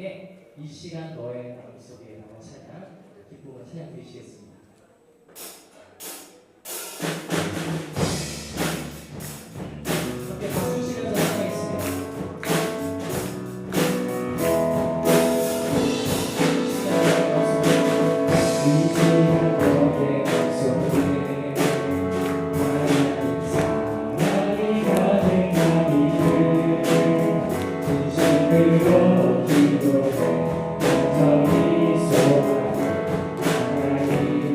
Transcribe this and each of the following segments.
함께 이 시간 너의 마음속에 나와 찬양 기쁨을 찬양 드리시겠습니다. 함께 박수 치면서 찬양하겠습니다. 그리고 기도해 더 이소 하나님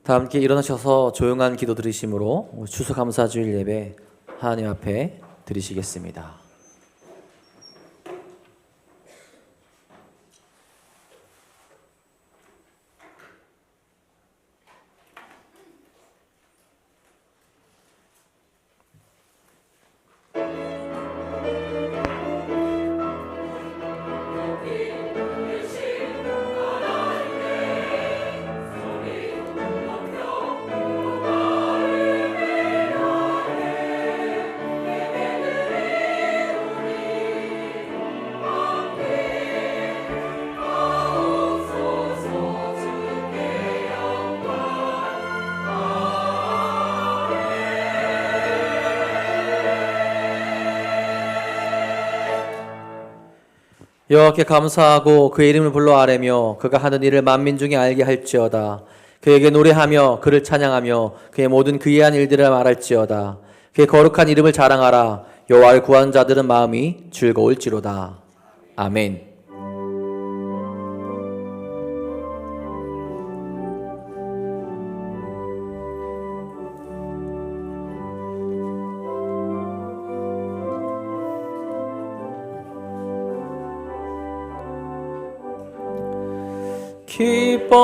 다 함께 일어나셔서 조용한 기도 드리심으로 추수감사주일 예배 하나님 앞에 드리시겠습니다. 여호와께 감사하고 그의 이름을 불러 아뢰며 그가 하는 일을 만민 중에 알게 할지어다. 그에게 노래하며 그를 찬양하며 그의 모든 기이한 일들을 말할지어다. 그의 거룩한 이름을 자랑하라. 여호와를 구하는 자들은 마음이 즐거울지로다. 아멘.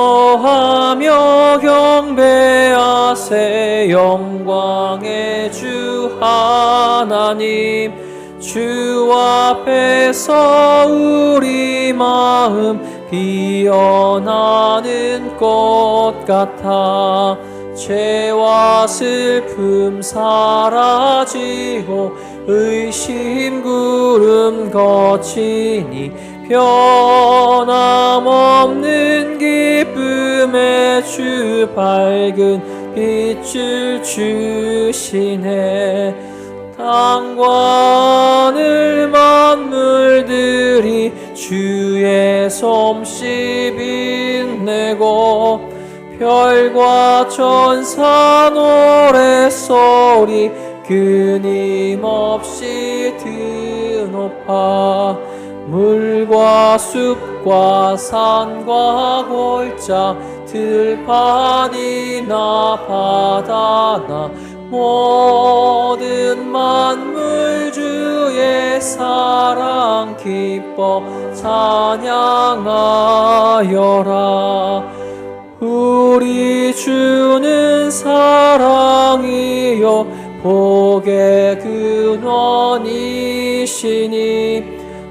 기뻐하며 경배하세. 영광의 주 하나님, 주 앞에서 우리 마음 피어나는 꽃 같아. 죄와 슬픔 사라지고 의심 구름 거치니 변함없는 기쁨의 주 밝은 빛을 주시네. 땅과 하늘 만물들이 주의 솜씨 빛내고 별과 천사 노랫소리 끊임없이 드높아. 물과 숲과 산과 골짜 들판이나 바다나 모든 만물 주의 사랑 기뻐 찬양하여라. 우리 주는 사랑이요 복의 근원이시니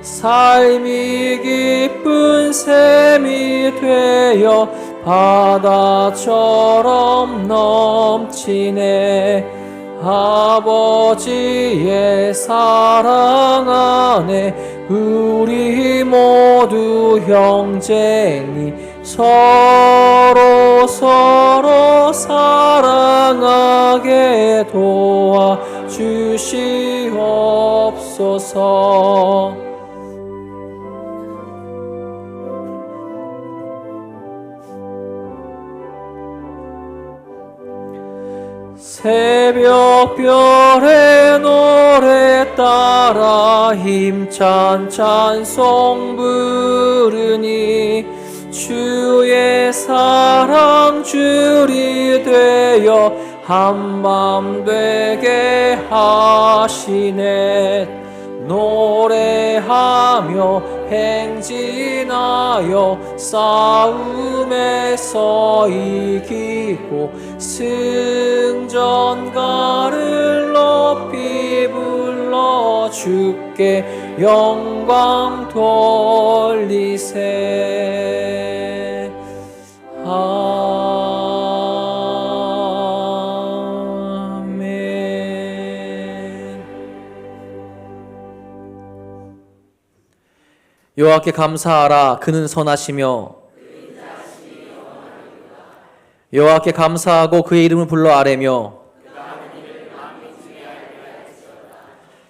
삶이 기쁜 샘이 되어 바다처럼 넘치네. 아버지의 사랑 안에 우리 모두 형제니 서로 사랑하게 도와주시옵소서. 새벽별의 노래 따라 힘찬 찬송 부르니 주의 사랑 줄이 되어 한밤 되게 하시네. 노래하며 행진하여 싸움에서 이기고 승전가를 높이 불러 주께 영광 돌리세. 여호와께 감사하라. 그는 선하시며 여호와께 감사하고 그의 이름을 불러 아뢰며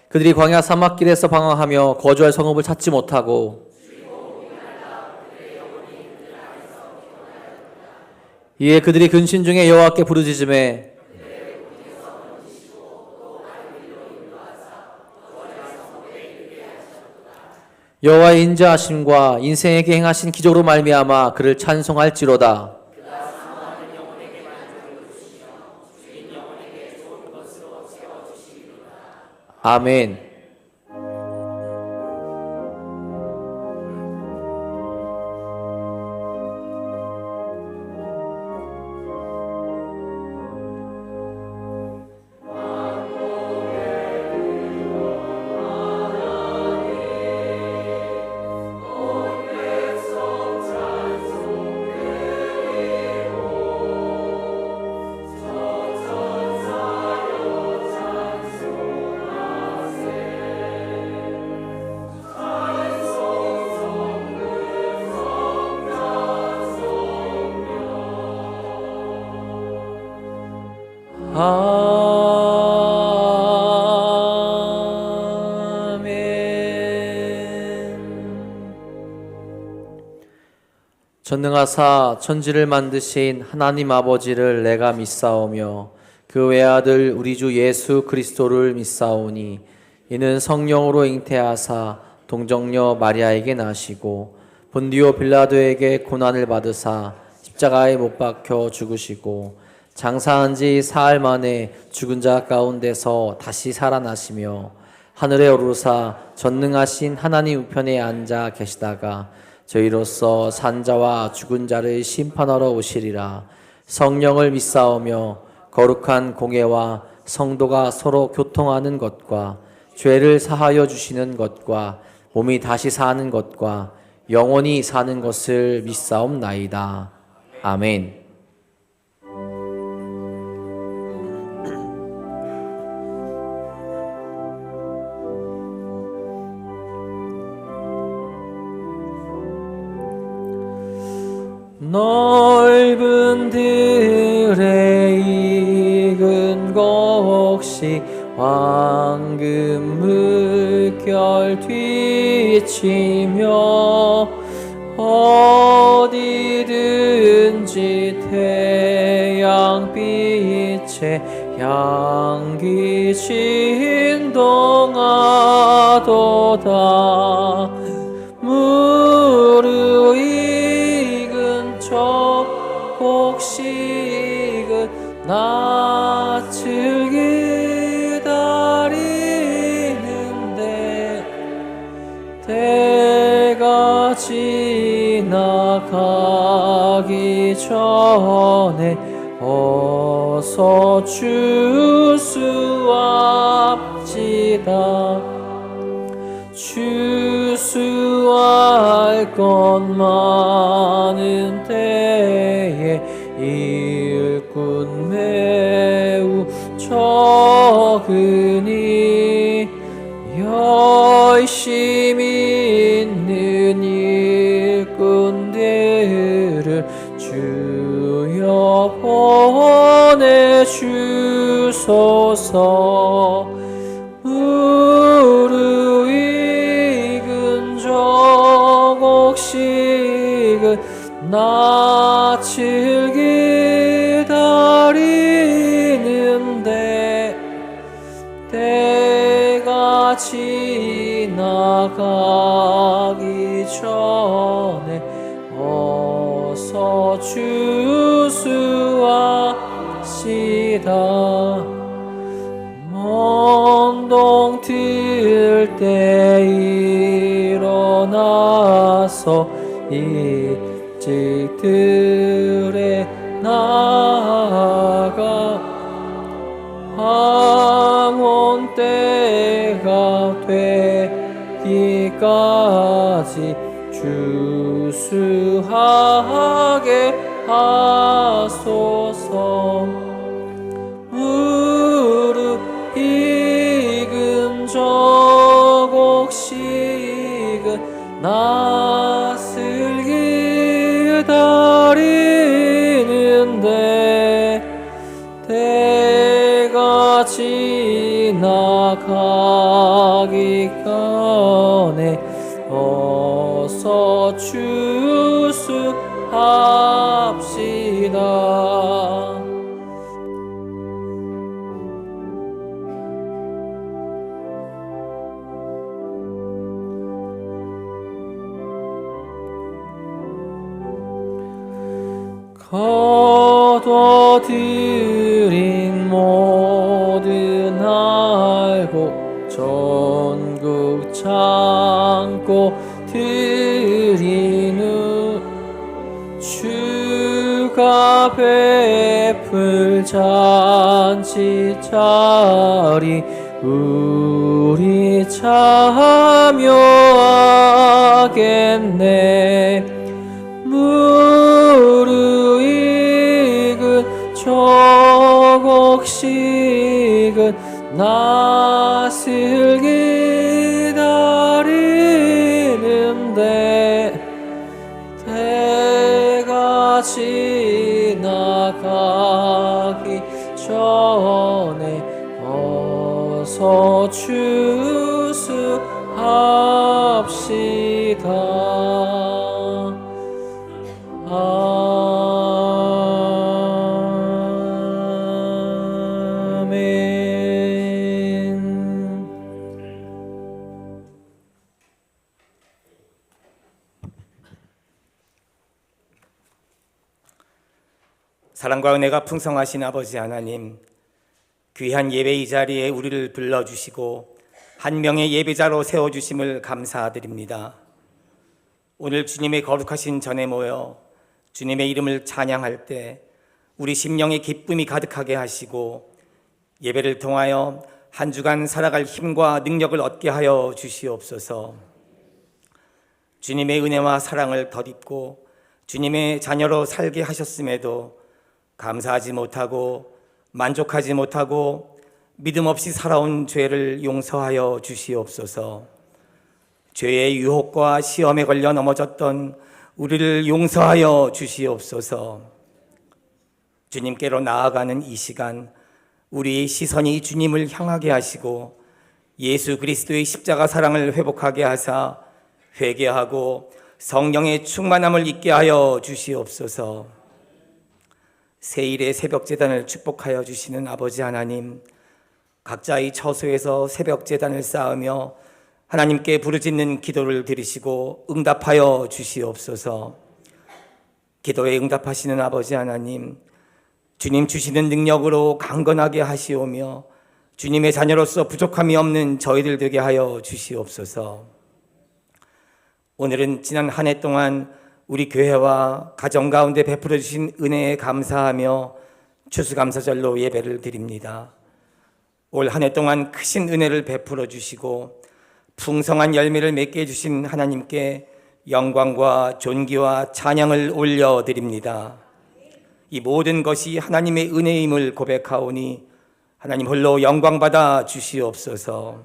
그들이 광야 사막길에서 방황하며 거주할 성읍을 찾지 못하고 이에 그들이 근심 중에 여호와께 부르짖음에 여호와의 인자하심과 인생에게 행하신 기적으로 말미암아 그를 찬송할지로다. 아멘. 전능하사 천지를 만드신 하나님 아버지를 내가 믿사오며 그 외아들 우리 주 예수 그리스도를 믿사오니 이는 성령으로 잉태하사 동정녀 마리아에게 나시고 본디오 빌라도에게 고난을 받으사 십자가에 못 박혀 죽으시고 장사한 지 사흘 만에 죽은 자 가운데서 다시 살아나시며 하늘에 오르사 전능하신 하나님 우편에 앉아 계시다가 저희로서 산자와 죽은 자를 심판하러 오시리라. 성령을 믿사오며 거룩한 공예와 성도가 서로 교통하는 것과 죄를 사하여 주시는 것과 몸이 다시 사는 것과 영원히 사는 것을 믿사옵나이다. 아멘. 넓은 들에 익은 곡식 황금 물결 뒤치며 어디든지 태양빛에 향기 진동하도다. 무르 익은 저 곡식은 낯을 기다리는데 때가 지나가기 전에 어서 추수합시다. 추수할 것 많은 때에 일꾼 매우 적으니 열심히 있는 일꾼들을 주여 보내주소서. 무르익은 저 곡식은 낯을 기다리는데 때가 지나가기 전에 어서 추수합시다. 먼동 들 때 일어나서 일찍 들에 나아가 황혼 때가 되기까지 추수하게 하소서. 무릎 익은 저 곡식은 낯을 기다리는데 때가 지나가기 전에 어서 추수합시다. 거둬들인 모든 알곡 전국 창고 드리는 주가 베풀 잔치 자리 우리 참여하겠네. 무르익은 저곡식은 낯을 기다리는데 때가 지나가기 전에 어서 추수합시다. 사랑과 은혜가 풍성하신 아버지 하나님, 귀한 예배 이 자리에 우리를 불러주시고 한 명의 예배자로 세워주심을 감사드립니다. 오늘 주님의 거룩하신 전에 모여 주님의 이름을 찬양할 때 우리 심령에 기쁨이 가득하게 하시고 예배를 통하여 한 주간 살아갈 힘과 능력을 얻게 하여 주시옵소서. 주님의 은혜와 사랑을 덧입고 주님의 자녀로 살게 하셨음에도 감사하지 못하고 만족하지 못하고 믿음 없이 살아온 죄를 용서하여 주시옵소서. 죄의 유혹과 시험에 걸려 넘어졌던 우리를 용서하여 주시옵소서. 주님께로 나아가는 이 시간 우리 시선이 주님을 향하게 하시고 예수 그리스도의 십자가 사랑을 회복하게 하사 회개하고 성령의 충만함을 잊게 하여 주시옵소서. 세일의 새벽 제단을 축복하여 주시는 아버지 하나님, 각자의 처소에서 새벽 제단을 쌓으며 하나님께 부르짖는 기도를 들으시고 응답하여 주시옵소서. 기도에 응답하시는 아버지 하나님, 주님 주시는 능력으로 강건하게 하시오며 주님의 자녀로서 부족함이 없는 저희들 되게 하여 주시옵소서. 오늘은 지난 한 해 동안 우리 교회와 가정 가운데 베풀어 주신 은혜에 감사하며 추수감사절로 예배를 드립니다. 올 한 해 동안 크신 은혜를 베풀어 주시고 풍성한 열매를 맺게 해주신 하나님께 영광과 존귀와 찬양을 올려드립니다. 이 모든 것이 하나님의 은혜임을 고백하오니 하나님 홀로 영광받아 주시옵소서.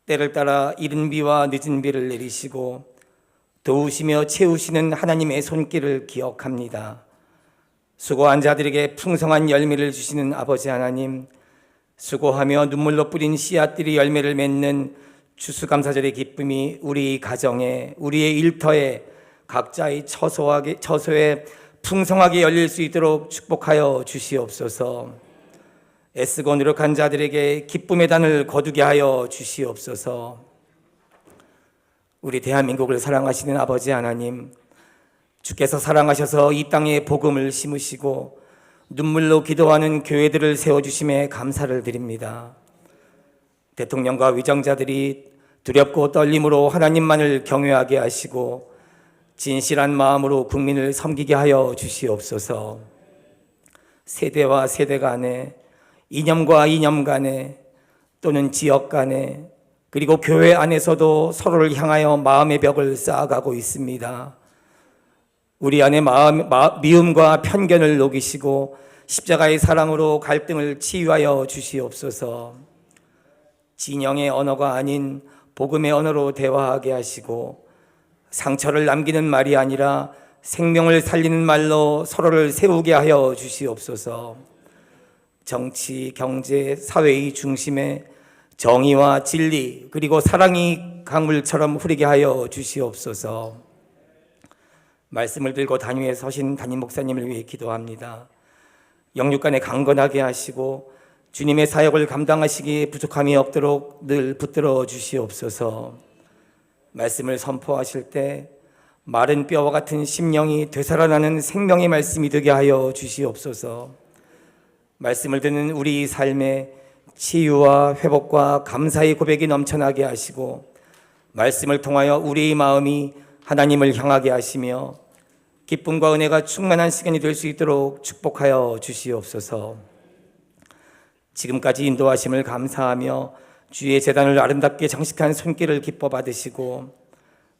때를 따라 이른 비와 늦은 비를 내리시고 도우시며 채우시는 하나님의 손길을 기억합니다. 수고한 자들에게 풍성한 열매를 주시는 아버지 하나님, 수고하며 눈물로 뿌린 씨앗들이 열매를 맺는 추수감사절의 기쁨이 우리 가정에, 우리의 일터에, 각자의 처소에 풍성하게 열릴 수 있도록 축복하여 주시옵소서. 애쓰고 노력한 자들에게 기쁨의 단을 거두게 하여 주시옵소서. 우리 대한민국을 사랑하시는 아버지 하나님, 주께서 사랑하셔서 이 땅에 복음을 심으시고 눈물로 기도하는 교회들을 세워주심에 감사를 드립니다. 대통령과 위정자들이 두렵고 떨림으로 하나님만을 경외하게 하시고 진실한 마음으로 국민을 섬기게 하여 주시옵소서. 세대와 세대 간에, 이념과 이념 간에, 또는 지역 간에, 그리고 교회 안에서도 서로를 향하여 마음의 벽을 쌓아가고 있습니다. 우리 안에 미움과 편견을 녹이시고 십자가의 사랑으로 갈등을 치유하여 주시옵소서. 진영의 언어가 아닌 복음의 언어로 대화하게 하시고 상처를 남기는 말이 아니라 생명을 살리는 말로 서로를 세우게 하여 주시옵소서. 정치, 경제, 사회의 중심에 정의와 진리 그리고 사랑이 강물처럼 흐르게 하여 주시옵소서. 말씀을 들고 단위에 서신 담임 목사님을 위해 기도합니다. 영육간에 강건하게 하시고 주님의 사역을 감당하시기에 부족함이 없도록 늘 붙들어 주시옵소서. 말씀을 선포하실 때 마른 뼈와 같은 심령이 되살아나는 생명의 말씀이 되게 하여 주시옵소서. 말씀을 듣는 우리 삶에 치유와 회복과 감사의 고백이 넘쳐나게 하시고 말씀을 통하여 우리의 마음이 하나님을 향하게 하시며 기쁨과 은혜가 충만한 시간이 될 수 있도록 축복하여 주시옵소서. 지금까지 인도하심을 감사하며 주의 제단을 아름답게 장식한 손길을 기뻐 받으시고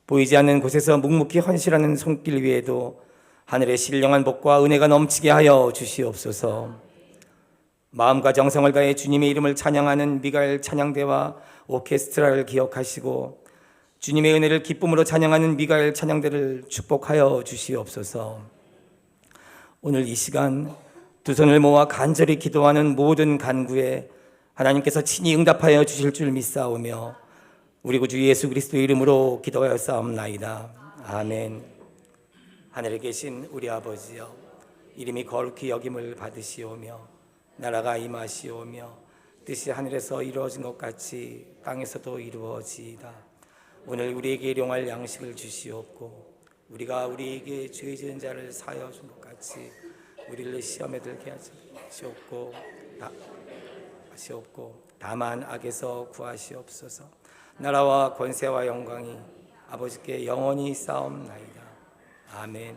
보이지 않는 곳에서 묵묵히 헌신하는 손길 위에도 하늘의 신령한 복과 은혜가 넘치게 하여 주시옵소서. 마음과 정성을 다해 주님의 이름을 찬양하는 미가엘 찬양대와 오케스트라를 기억하시고 주님의 은혜를 기쁨으로 찬양하는 미가엘 찬양대를 축복하여 주시옵소서. 오늘 이 시간 두 손을 모아 간절히 기도하는 모든 간구에 하나님께서 친히 응답하여 주실 줄 믿사오며 우리 구주 예수 그리스도의 이름으로 기도하여 싸움나이다. 아멘. 하늘에 계신 우리 아버지여, 이름이 거룩히 여김을 받으시오며 나라가 임하시오며 뜻이 하늘에서 이루어진 것 같이 땅에서도 이루어지이다. 오늘 우리에게 일용할 양식을 주시옵고 우리가 우리에게 죄 지은 자를 사하여 준 것 같이 우리를 시험에 들게 하지 마시옵고 다만 악에서 구하시옵소서. 나라와 권세와 영광이 아버지께 영원히 싸움나이다. 아멘.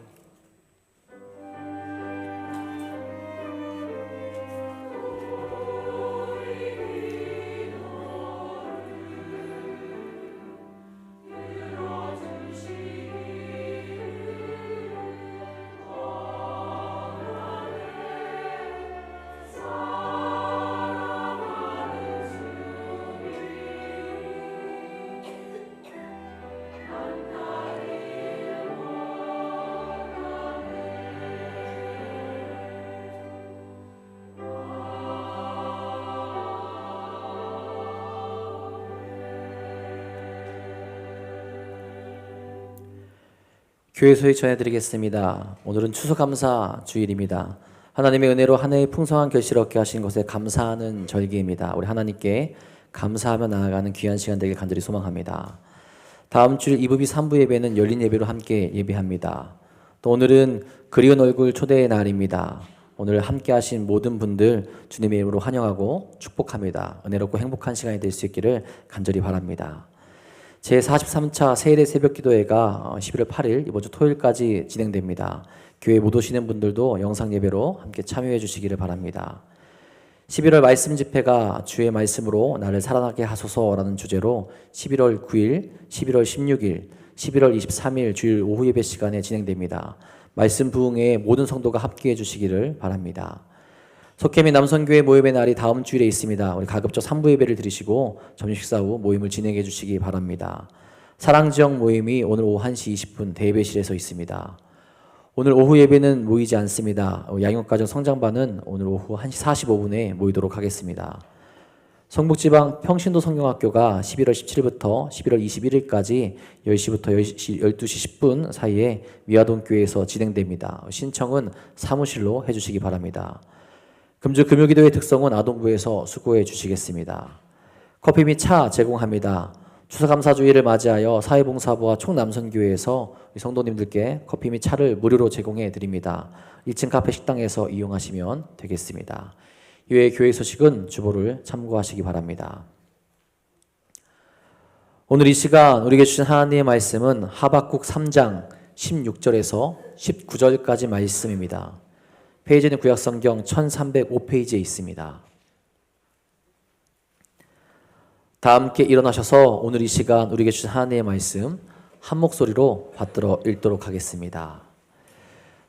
교회 소식 전해드리겠습니다. 오늘은 추수감사 주일입니다. 하나님의 은혜로 한 해의 풍성한 결실을 얻게 하신 것에 감사하는 절기입니다. 우리 하나님께 감사하며 나아가는 귀한 시간 되길 간절히 소망합니다. 다음 주일 2부비 3부 예배는 열린 예배로 함께 예배합니다. 또 오늘은 그리운 얼굴 초대의 날입니다. 오늘 함께 하신 모든 분들 주님의 이름으로 환영하고 축복합니다. 은혜롭고 행복한 시간이 될 수 있기를 간절히 바랍니다. 제43차 세일의 새벽기도회가 11월 8일 이번 주 토요일까지 진행됩니다. 교회 못 오시는 분들도 영상 예배로 함께 참여해 주시기를 바랍니다. 11월 말씀 집회가 주의 말씀으로 나를 살아나게 하소서라는 주제로 11월 9일, 11월 16일, 11월 23일 주일 오후 예배 시간에 진행됩니다. 말씀 부흥에 모든 성도가 함께해 주시기를 바랍니다. 석회민 남선교회 모임의 날이 다음 주일에 있습니다. 우리 가급적 3부 예배를 드리시고 점심 식사 후 모임을 진행해 주시기 바랍니다. 사랑지역 모임이 오늘 오후 1시 20분 대예배실에서 있습니다. 오늘 오후 예배는 모이지 않습니다. 양육가정 성장반은 오늘 오후 1시 45분에 모이도록 하겠습니다. 성북지방 평신도 성경학교가 11월 17일부터 11월 21일까지 10시부터 12시 10분 사이에 미화동교회에서 진행됩니다. 신청은 사무실로 해주시기 바랍니다. 금주 금요기도의 특성은 아동부에서 수고해 주시겠습니다. 커피 및 차 제공합니다. 추수감사주일을 맞이하여 사회봉사부와 총남선교회에서 성도님들께 커피 및 차를 무료로 제공해 드립니다. 1층 카페 식당에서 이용하시면 되겠습니다. 이외의 교회 소식은 주보를 참고하시기 바랍니다. 오늘 이 시간 우리에게 주신 하나님의 말씀은 하박국 3장 16절에서 19절까지 말씀입니다. 페이지는 구약성경 1305페이지에 있습니다. 다 함께 일어나셔서 오늘 이 시간 우리에게 주신 하나님의 말씀 한 목소리로 받들어 읽도록 하겠습니다.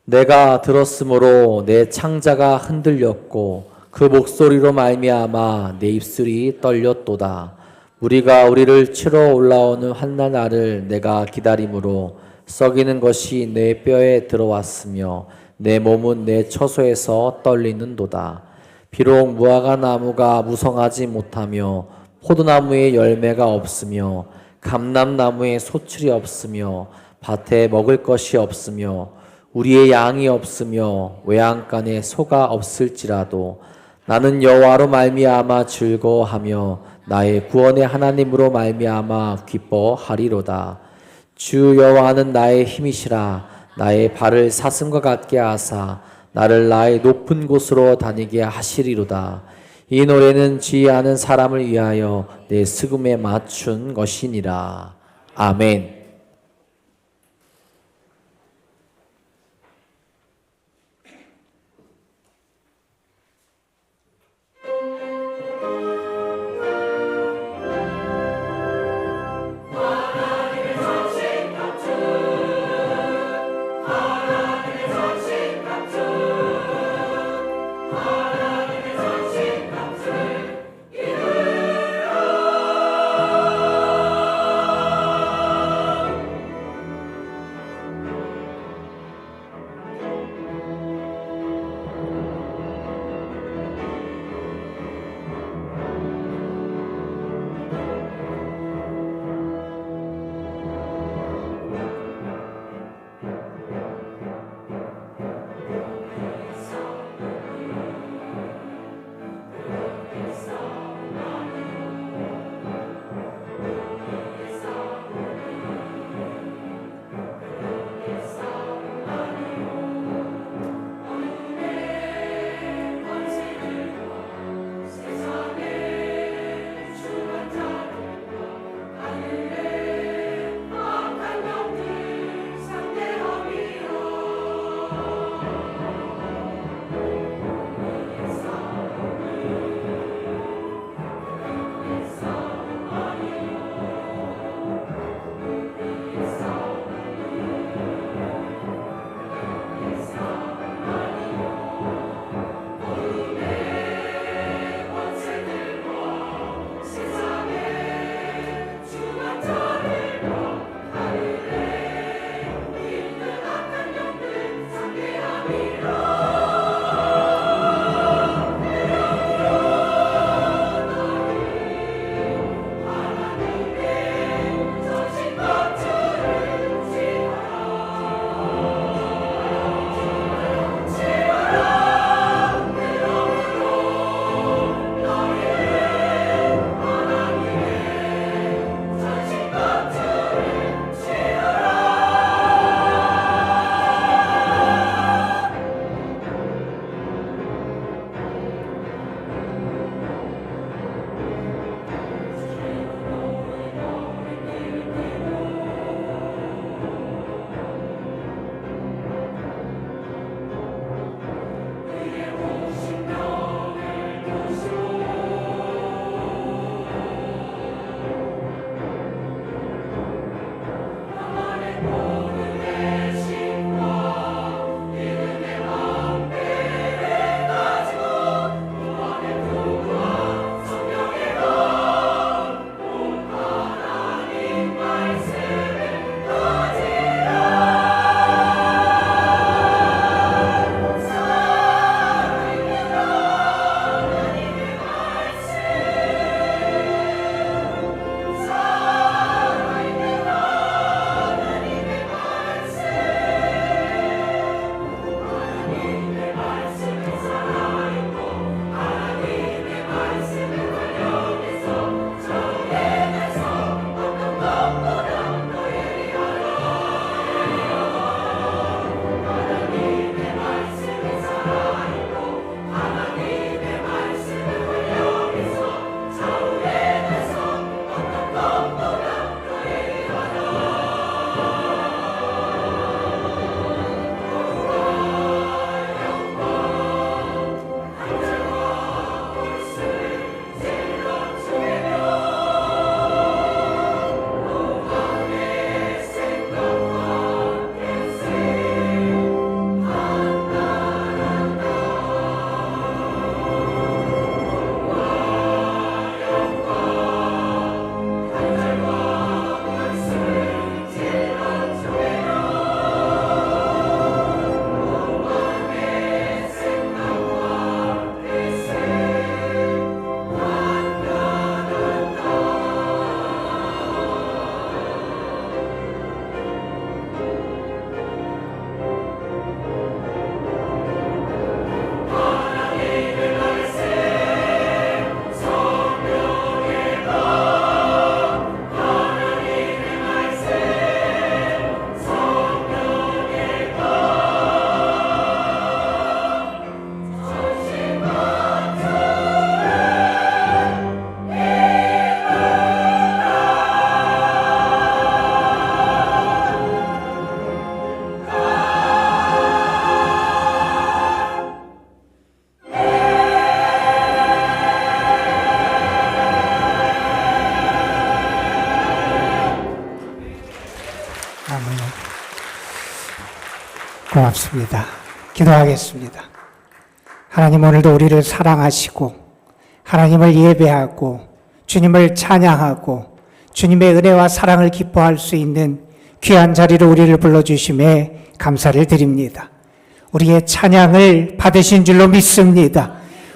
내가 들었으므로 내 창자가 흔들렸고 그 목소리로 말미암아 내 입술이 떨렸도다. 무리가 우리를 치러 올라오는 환난 날을 내가 기다림으로 썩이는 것이 내 뼈에 들어왔으며 내 몸은 내 처소에서 떨리는도다. 비록 무화과 나무가 무성하지 못하며 포도나무에 열매가 없으며 감람나무에 소출이 없으며 밭에 먹을 것이 없으며 우리의 양이 없으며 외양간에 소가 없을지라도 나는 여호와로 말미암아 즐거워하며 나의 구원의 하나님으로 말미암아 기뻐하리로다. 주 여호와는 나의 힘이시라. 나의 발을 사슴과 같게 하사 나를 나의 높은 곳으로 다니게 하시리로다. 이 노래는 지혜하는 사람을 위하여 내 수금에 맞춘 것이니라. 아멘. 고맙습니다. 기도하겠습니다. 하나님, 오늘도 우리를 사랑하시고 하나님을 예배하고 주님을 찬양하고 주님의 은혜와 사랑을 기뻐할 수 있는 귀한 자리로 우리를 불러주심에 감사를 드립니다. 우리의 찬양을 받으신 줄로 믿습니다.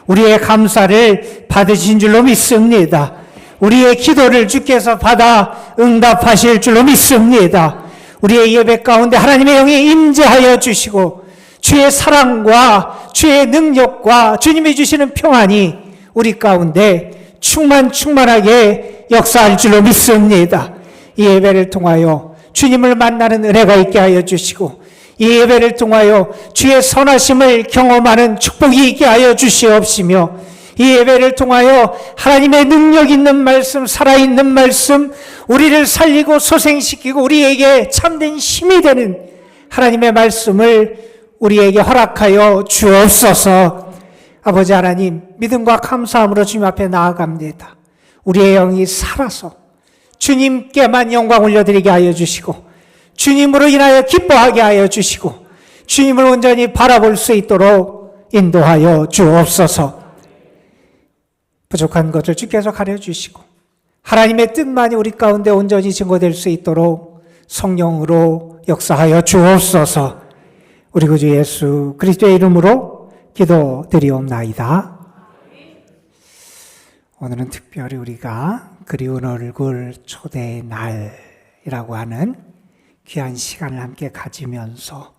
우리의 감사를 받으신 줄로 믿습니다. 우리의 기도를 주께서 받아 응답하실 줄로 믿습니다. 우리의 예배 가운데 하나님의 영이 임재하여 주시고 주의 사랑과 주의 능력과 주님이 주시는 평안이 우리 가운데 충만하게 역사할 줄로 믿습니다. 이 예배를 통하여 주님을 만나는 은혜가 있게 하여 주시고 이 예배를 통하여 주의 선하심을 경험하는 축복이 있게 하여 주시옵시며 이 예배를 통하여 하나님의 능력 있는 말씀, 살아있는 말씀, 우리를 살리고 소생시키고 우리에게 참된 힘이 되는 하나님의 말씀을 우리에게 허락하여 주옵소서. 아버지 하나님, 믿음과 감사함으로 주님 앞에 나아갑니다. 우리의 영이 살아서 주님께만 영광 올려드리게 하여 주시고 주님으로 인하여 기뻐하게 하여 주시고 주님을 온전히 바라볼 수 있도록 인도하여 주옵소서. 부족한 것을 주께서 가려주시고 하나님의 뜻만이 우리 가운데 온전히 증거될 수 있도록 성령으로 역사하여 주옵소서. 우리 구주 예수 그리스도의 이름으로 기도드리옵나이다. 오늘은 특별히 우리가 그리운 얼굴 초대의 날이라고 하는 귀한 시간을 함께 가지면서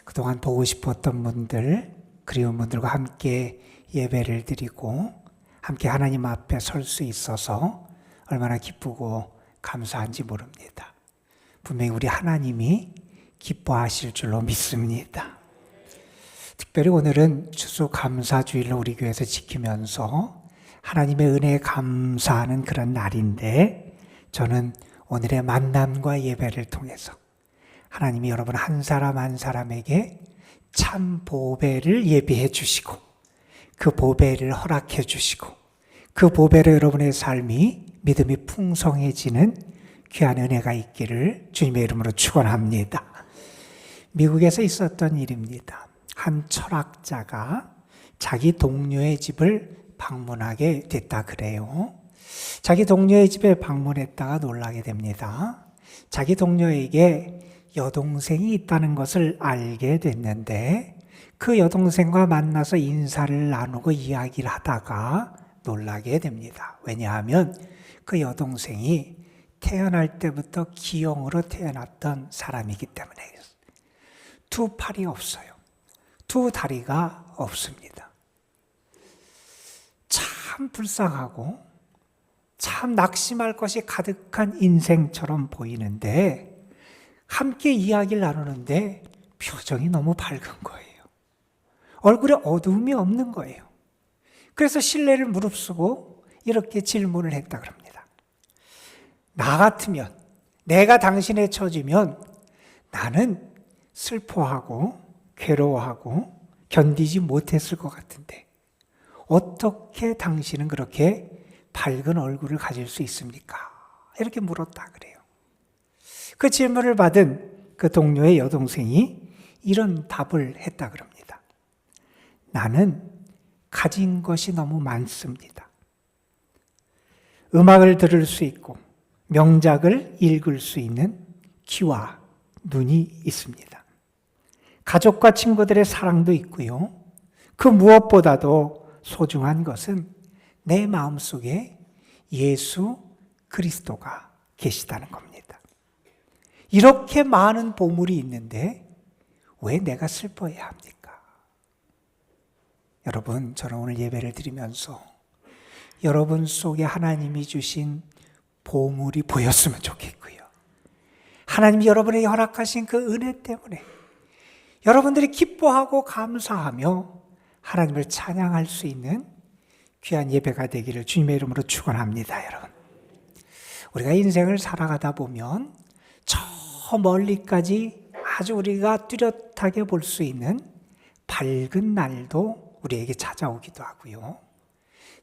그동안 보고 싶었던 분들, 그리운 분들과 함께 예배를 드리고 함께 하나님 앞에 설 수 있어서 얼마나 기쁘고 감사한지 모릅니다. 분명히 우리 하나님이 기뻐하실 줄로 믿습니다. 특별히 오늘은 추수감사주일로 우리 교회에서 지키면서 하나님의 은혜에 감사하는 그런 날인데 저는 오늘의 만남과 예배를 통해서 하나님이 여러분 한 사람 한 사람에게 참 보배를 예비해 주시고 그 보배를 허락해 주시고 그 보배로 여러분의 삶이 믿음이 풍성해지는 귀한 은혜가 있기를 주님의 이름으로 축원합니다. 미국에서 있었던 일입니다. 한 철학자가 자기 동료의 집을 방문하게 됐다 그래요. 자기 동료의 집에 방문했다가 놀라게 됩니다. 자기 동료에게 여동생이 있다는 것을 알게 됐는데 그 여동생과 만나서 인사를 나누고 이야기를 하다가 놀라게 됩니다. 왜냐하면 그 여동생이 태어날 때부터 기형으로 태어났던 사람이기 때문에 두 팔이 없어요. 두 다리가 없습니다. 참 불쌍하고 참 낙심할 것이 가득한 인생처럼 보이는데 함께 이야기를 나누는데 표정이 너무 밝은 거예요. 얼굴에 어두움이 없는 거예요. 그래서 신뢰를 무릅쓰고 이렇게 질문을 했다 그럽니다. 나 같으면, 내가 당신의 처지면 나는 슬퍼하고 괴로워하고 견디지 못했을 것 같은데 어떻게 당신은 그렇게 밝은 얼굴을 가질 수 있습니까? 이렇게 물었다 그래요. 그 질문을 받은 그 동료의 여동생이 이런 답을 했다 그럽니다. 나는 가진 것이 너무 많습니다. 음악을 들을 수 있고 명작을 읽을 수 있는 귀와 눈이 있습니다. 가족과 친구들의 사랑도 있고요. 그 무엇보다도 소중한 것은 내 마음속에 예수 그리스도가 계시다는 겁니다. 이렇게 많은 보물이 있는데 왜 내가 슬퍼해야 합니까? 여러분, 저는 오늘 예배를 드리면서 여러분 속에 하나님이 주신 보물이 보였으면 좋겠고요. 하나님이 여러분에게 허락하신 그 은혜 때문에 여러분들이 기뻐하고 감사하며 하나님을 찬양할 수 있는 귀한 예배가 되기를 주님의 이름으로 축원합니다. 여러분, 우리가 인생을 살아가다 보면 저 멀리까지 아주 우리가 뚜렷하게 볼 수 있는 밝은 날도 우리에게 찾아오기도 하고요.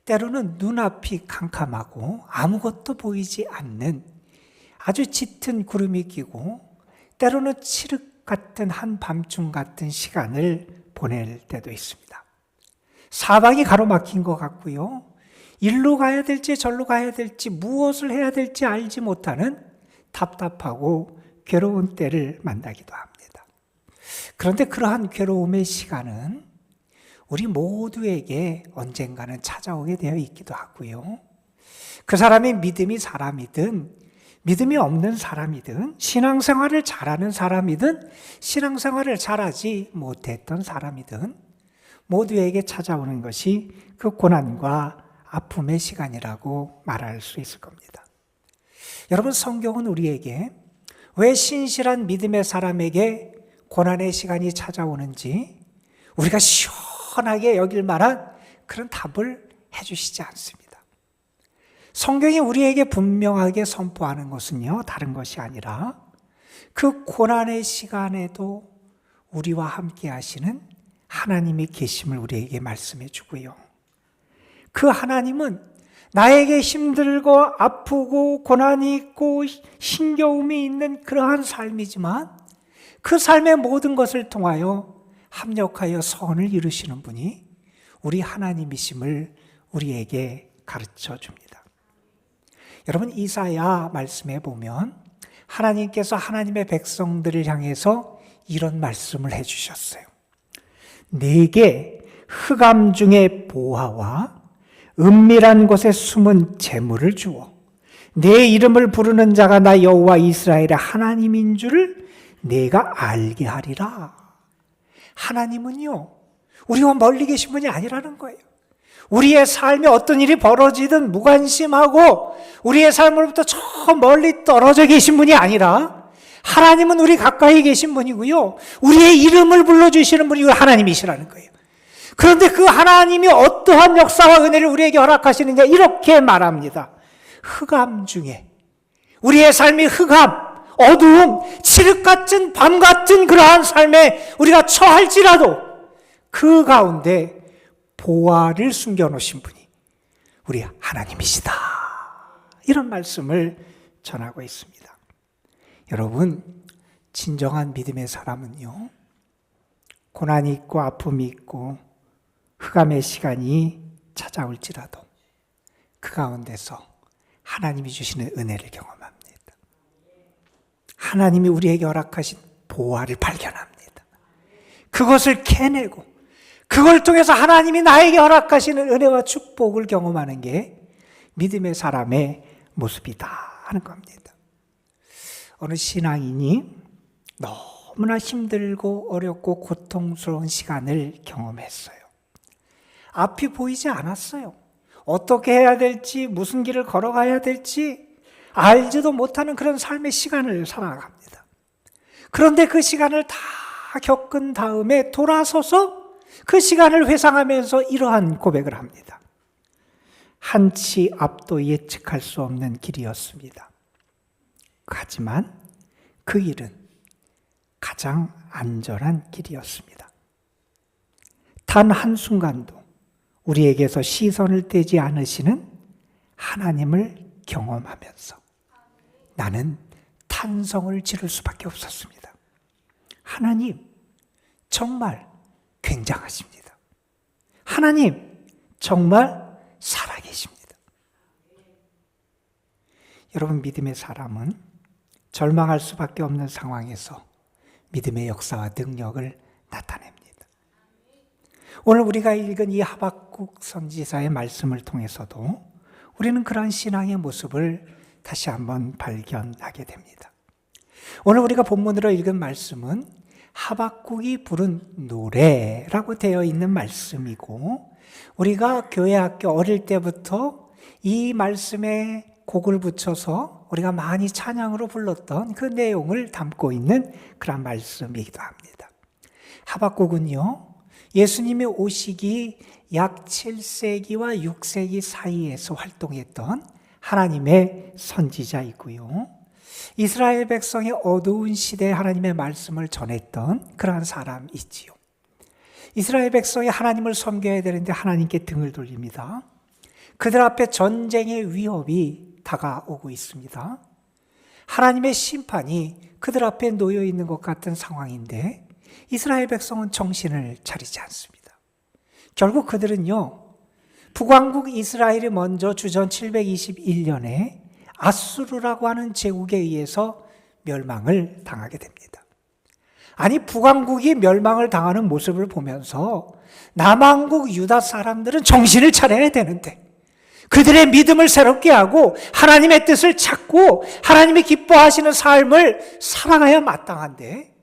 때로는 눈앞이 캄캄하고 아무것도 보이지 않는 아주 짙은 구름이 끼고 때로는 같은 한밤중 같은 시간을 보낼 때도 있습니다. 사방이 가로막힌 것 같고요. 일로 가야 될지 절로 가야 될지 무엇을 해야 될지 알지 못하는 답답하고 괴로운 때를 만나기도 합니다. 그런데 그러한 괴로움의 시간은 우리 모두에게 언젠가는 찾아오게 되어 있기도 하고요. 그 사람이 믿음이 사람이든 믿음이 없는 사람이든 신앙생활을 잘하는 사람이든 신앙생활을 잘하지 못했던 사람이든 모두에게 찾아오는 것이 그 고난과 아픔의 시간이라고 말할 수 있을 겁니다. 여러분, 성경은 우리에게 왜 신실한 믿음의 사람에게 고난의 시간이 찾아오는지 우리가 시원하게 여길 만한 그런 답을 해주시지 않습니다. 성경이 우리에게 분명하게 선포하는 것은요, 다른 것이 아니라 그 고난의 시간에도 우리와 함께 하시는 하나님이 계심을 우리에게 말씀해 주고요. 그 하나님은 나에게 힘들고 아프고 고난이 있고 힘겨움이 있는 그러한 삶이지만 그 삶의 모든 것을 통하여 합력하여 선을 이루시는 분이 우리 하나님이심을 우리에게 가르쳐 줍니다. 여러분, 이사야 말씀에 보면 하나님께서 하나님의 백성들을 향해서 이런 말씀을 해주셨어요. 내게 흑암 중에 보화와 은밀한 곳에 숨은 재물을 주어 내 이름을 부르는 자가 나 여호와 이스라엘의 하나님인 줄을 내가 알게 하리라. 하나님은요, 우리와 멀리 계신 분이 아니라는 거예요. 우리의 삶에 어떤 일이 벌어지든 무관심하고 우리의 삶으로부터 저 멀리 떨어져 계신 분이 아니라 하나님은 우리 가까이 계신 분이고요. 우리의 이름을 불러주시는 분이 하나님이시라는 거예요. 그런데 그 하나님이 어떠한 역사와 은혜를 우리에게 허락하시느냐 이렇게 말합니다. 흑암 중에 우리의 삶이 흑암, 어두움, 칠흑 같은 밤 같은 그러한 삶에 우리가 처할지라도 그 가운데 보화를 숨겨놓으신 분이 우리 하나님이시다. 이런 말씀을 전하고 있습니다. 여러분, 진정한 믿음의 사람은요, 고난이 있고 아픔이 있고 흑암의 시간이 찾아올지라도 그 가운데서 하나님이 주시는 은혜를 경험합니다. 하나님이 우리에게 허락하신 보화를 발견합니다. 그것을 캐내고 그걸 통해서 하나님이 나에게 허락하시는 은혜와 축복을 경험하는 게 믿음의 사람의 모습이다 하는 겁니다. 어느 신앙인이 너무나 힘들고 어렵고 고통스러운 시간을 경험했어요. 앞이 보이지 않았어요. 어떻게 해야 될지, 무슨 길을 걸어가야 될지 알지도 못하는 그런 삶의 시간을 살아갑니다. 그런데 그 시간을 다 겪은 다음에 돌아서서 그 시간을 회상하면서 이러한 고백을 합니다. 한치 앞도 예측할 수 없는 길이었습니다. 하지만 그 길은 가장 안전한 길이었습니다. 단 한순간도 우리에게서 시선을 떼지 않으시는 하나님을 경험하면서 나는 탄성을 지를 수밖에 없었습니다. 하나님, 정말 굉장하십니다. 하나님, 정말 살아계십니다. 여러분, 믿음의 사람은 절망할 수밖에 없는 상황에서 믿음의 역사와 능력을 나타냅니다. 오늘 우리가 읽은 이 하박국 선지자의 말씀을 통해서도 우리는 그러한 신앙의 모습을 다시 한번 발견하게 됩니다. 오늘 우리가 본문으로 읽은 말씀은 하박국이 부른 노래라고 되어 있는 말씀이고, 우리가 교회 학교 어릴 때부터 이 말씀에 곡을 붙여서 우리가 많이 찬양으로 불렀던 그 내용을 담고 있는 그런 말씀이기도 합니다. 하박국은요, 예수님이 오시기 약 7세기와 6세기 사이에서 활동했던 하나님의 선지자이고요. 이스라엘 백성의 어두운 시대에 하나님의 말씀을 전했던 그러한 사람이지요. 이스라엘 백성이 하나님을 섬겨야 되는데 하나님께 등을 돌립니다. 그들 앞에 전쟁의 위협이 다가오고 있습니다. 하나님의 심판이 그들 앞에 놓여 있는 것 같은 상황인데 이스라엘 백성은 정신을 차리지 않습니다. 결국 그들은요, 북왕국 이스라엘이 먼저 주전 721년에 아수르라고 하는 제국에 의해서 멸망을 당하게 됩니다. 아니, 북왕국이 멸망을 당하는 모습을 보면서 남왕국 유다 사람들은 정신을 차려야 되는데, 그들의 믿음을 새롭게 하고 하나님의 뜻을 찾고 하나님이 기뻐하시는 삶을 살아가야 마땅한데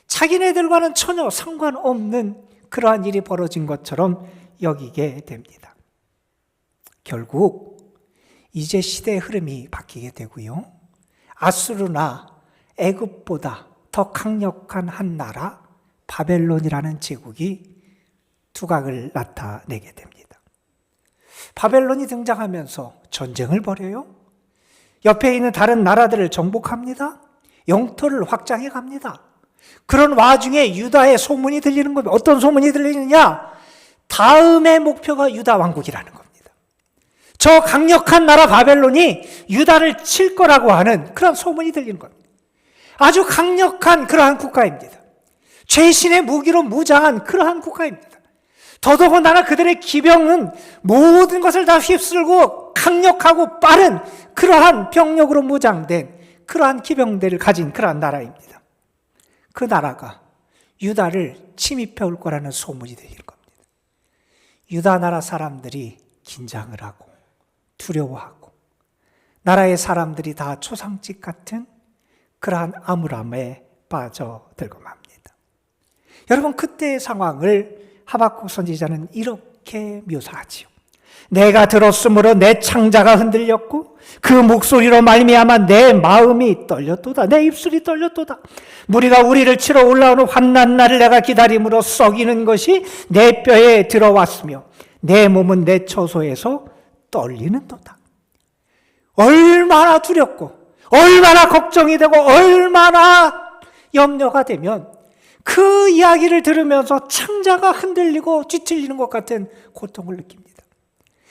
자기네들과는 전혀 상관없는 그러한 일이 벌어진 것처럼 여기게 됩니다. 결국 이제 시대의 흐름이 바뀌게 되고요, 아수르나 애굽보다 더 강력한 한 나라 바벨론이라는 제국이 두각을 나타내게 됩니다. 바벨론이 등장하면서 전쟁을 벌여요. 옆에 있는 다른 나라들을 정복합니다. 영토를 확장해 갑니다. 그런 와중에 유다의 소문이 들리는 겁니다. 어떤 소문이 들리느냐? 다음의 목표가 유다 왕국이라는 겁니다. 저 강력한 나라 바벨론이 유다를 칠 거라고 하는 그런 소문이 들리는 겁니다. 아주 강력한 그러한 국가입니다. 최신의 무기로 무장한 그러한 국가입니다. 더더군다나 그들의 기병은 모든 것을 다 휩쓸고 강력하고 빠른 그러한 병력으로 무장된 그러한 기병대를 가진 그러한 나라입니다. 그 나라가 유다를 침입해 올 거라는 소문이 들리는 겁니다. 유다 나라 사람들이 긴장을 하고 두려워하고 나라의 사람들이 다 초상집 같은 그러한 암울함에 빠져들고 맙니다. 여러분, 그때의 상황을 하박국 선지자는 이렇게 묘사하지요. 내가 들었으므로 내 창자가 흔들렸고 그 목소리로 말미암아 내 마음이 떨렸도다. 내 입술이 떨렸도다. 무리가 우리를 치러 올라오는 환난 날을 내가 기다림으로 썩이는 것이 내 뼈에 들어왔으며 내 몸은 내 처소에서 떨리는도다. 얼마나 두렵고 얼마나 걱정이 되고 얼마나 염려가 되면 그 이야기를 들으면서 창자가 흔들리고 뒤틀리는 것 같은 고통을 느낍니다.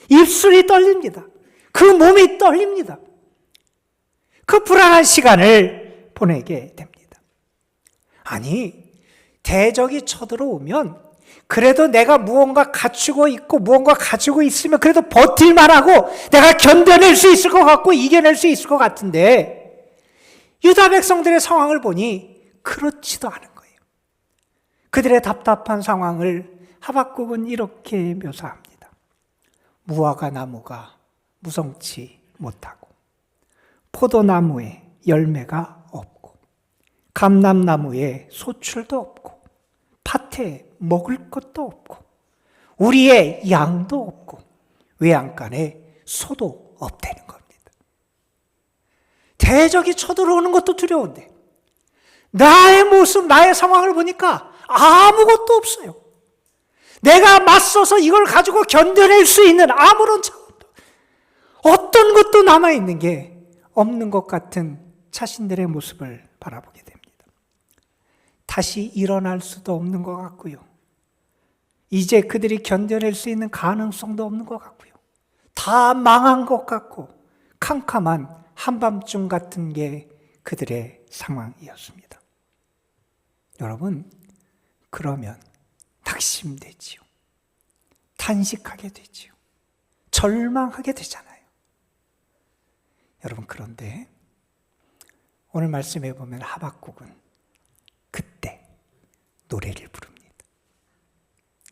입술이 떨립니다. 그 몸이 떨립니다. 그 불안한 시간을 보내게 됩니다. 아니, 대적이 쳐들어오면 그래도 내가 무언가 갖추고 있고 무언가 가지고 있으면 그래도 버틸만 하고 내가 견뎌낼 수 있을 것 같고 이겨낼 수 있을 것 같은데 유다 백성들의 상황을 보니 그렇지도 않은 거예요. 그들의 답답한 상황을 하박국은 이렇게 묘사합니다. 무화과 나무가 무성치 못하고 포도나무에 열매가 없고 감람나무에 소출도 없고 밭에 먹을 것도 없고 우리의 양도 없고 외양간에 소도 없다는 겁니다. 대적이 쳐들어오는 것도 두려운데 나의 모습, 나의 상황을 보니까 아무것도 없어요. 내가 맞서서 이걸 가지고 견뎌낼 수 있는 아무런 자원도, 어떤 것도 남아있는 게 없는 것 같은 자신들의 모습을 바라보게 됩니다. 다시 일어날 수도 없는 것 같고요. 이제 그들이 견뎌낼 수 있는 가능성도 없는 것 같고요. 다 망한 것 같고 캄캄한 한밤중 같은 게 그들의 상황이었습니다. 여러분, 그러면 낙심되지요. 탄식하게 되지요. 절망하게 되잖아요. 여러분, 그런데 오늘 말씀해 보면 하박국은 그때 노래를 부릅니다.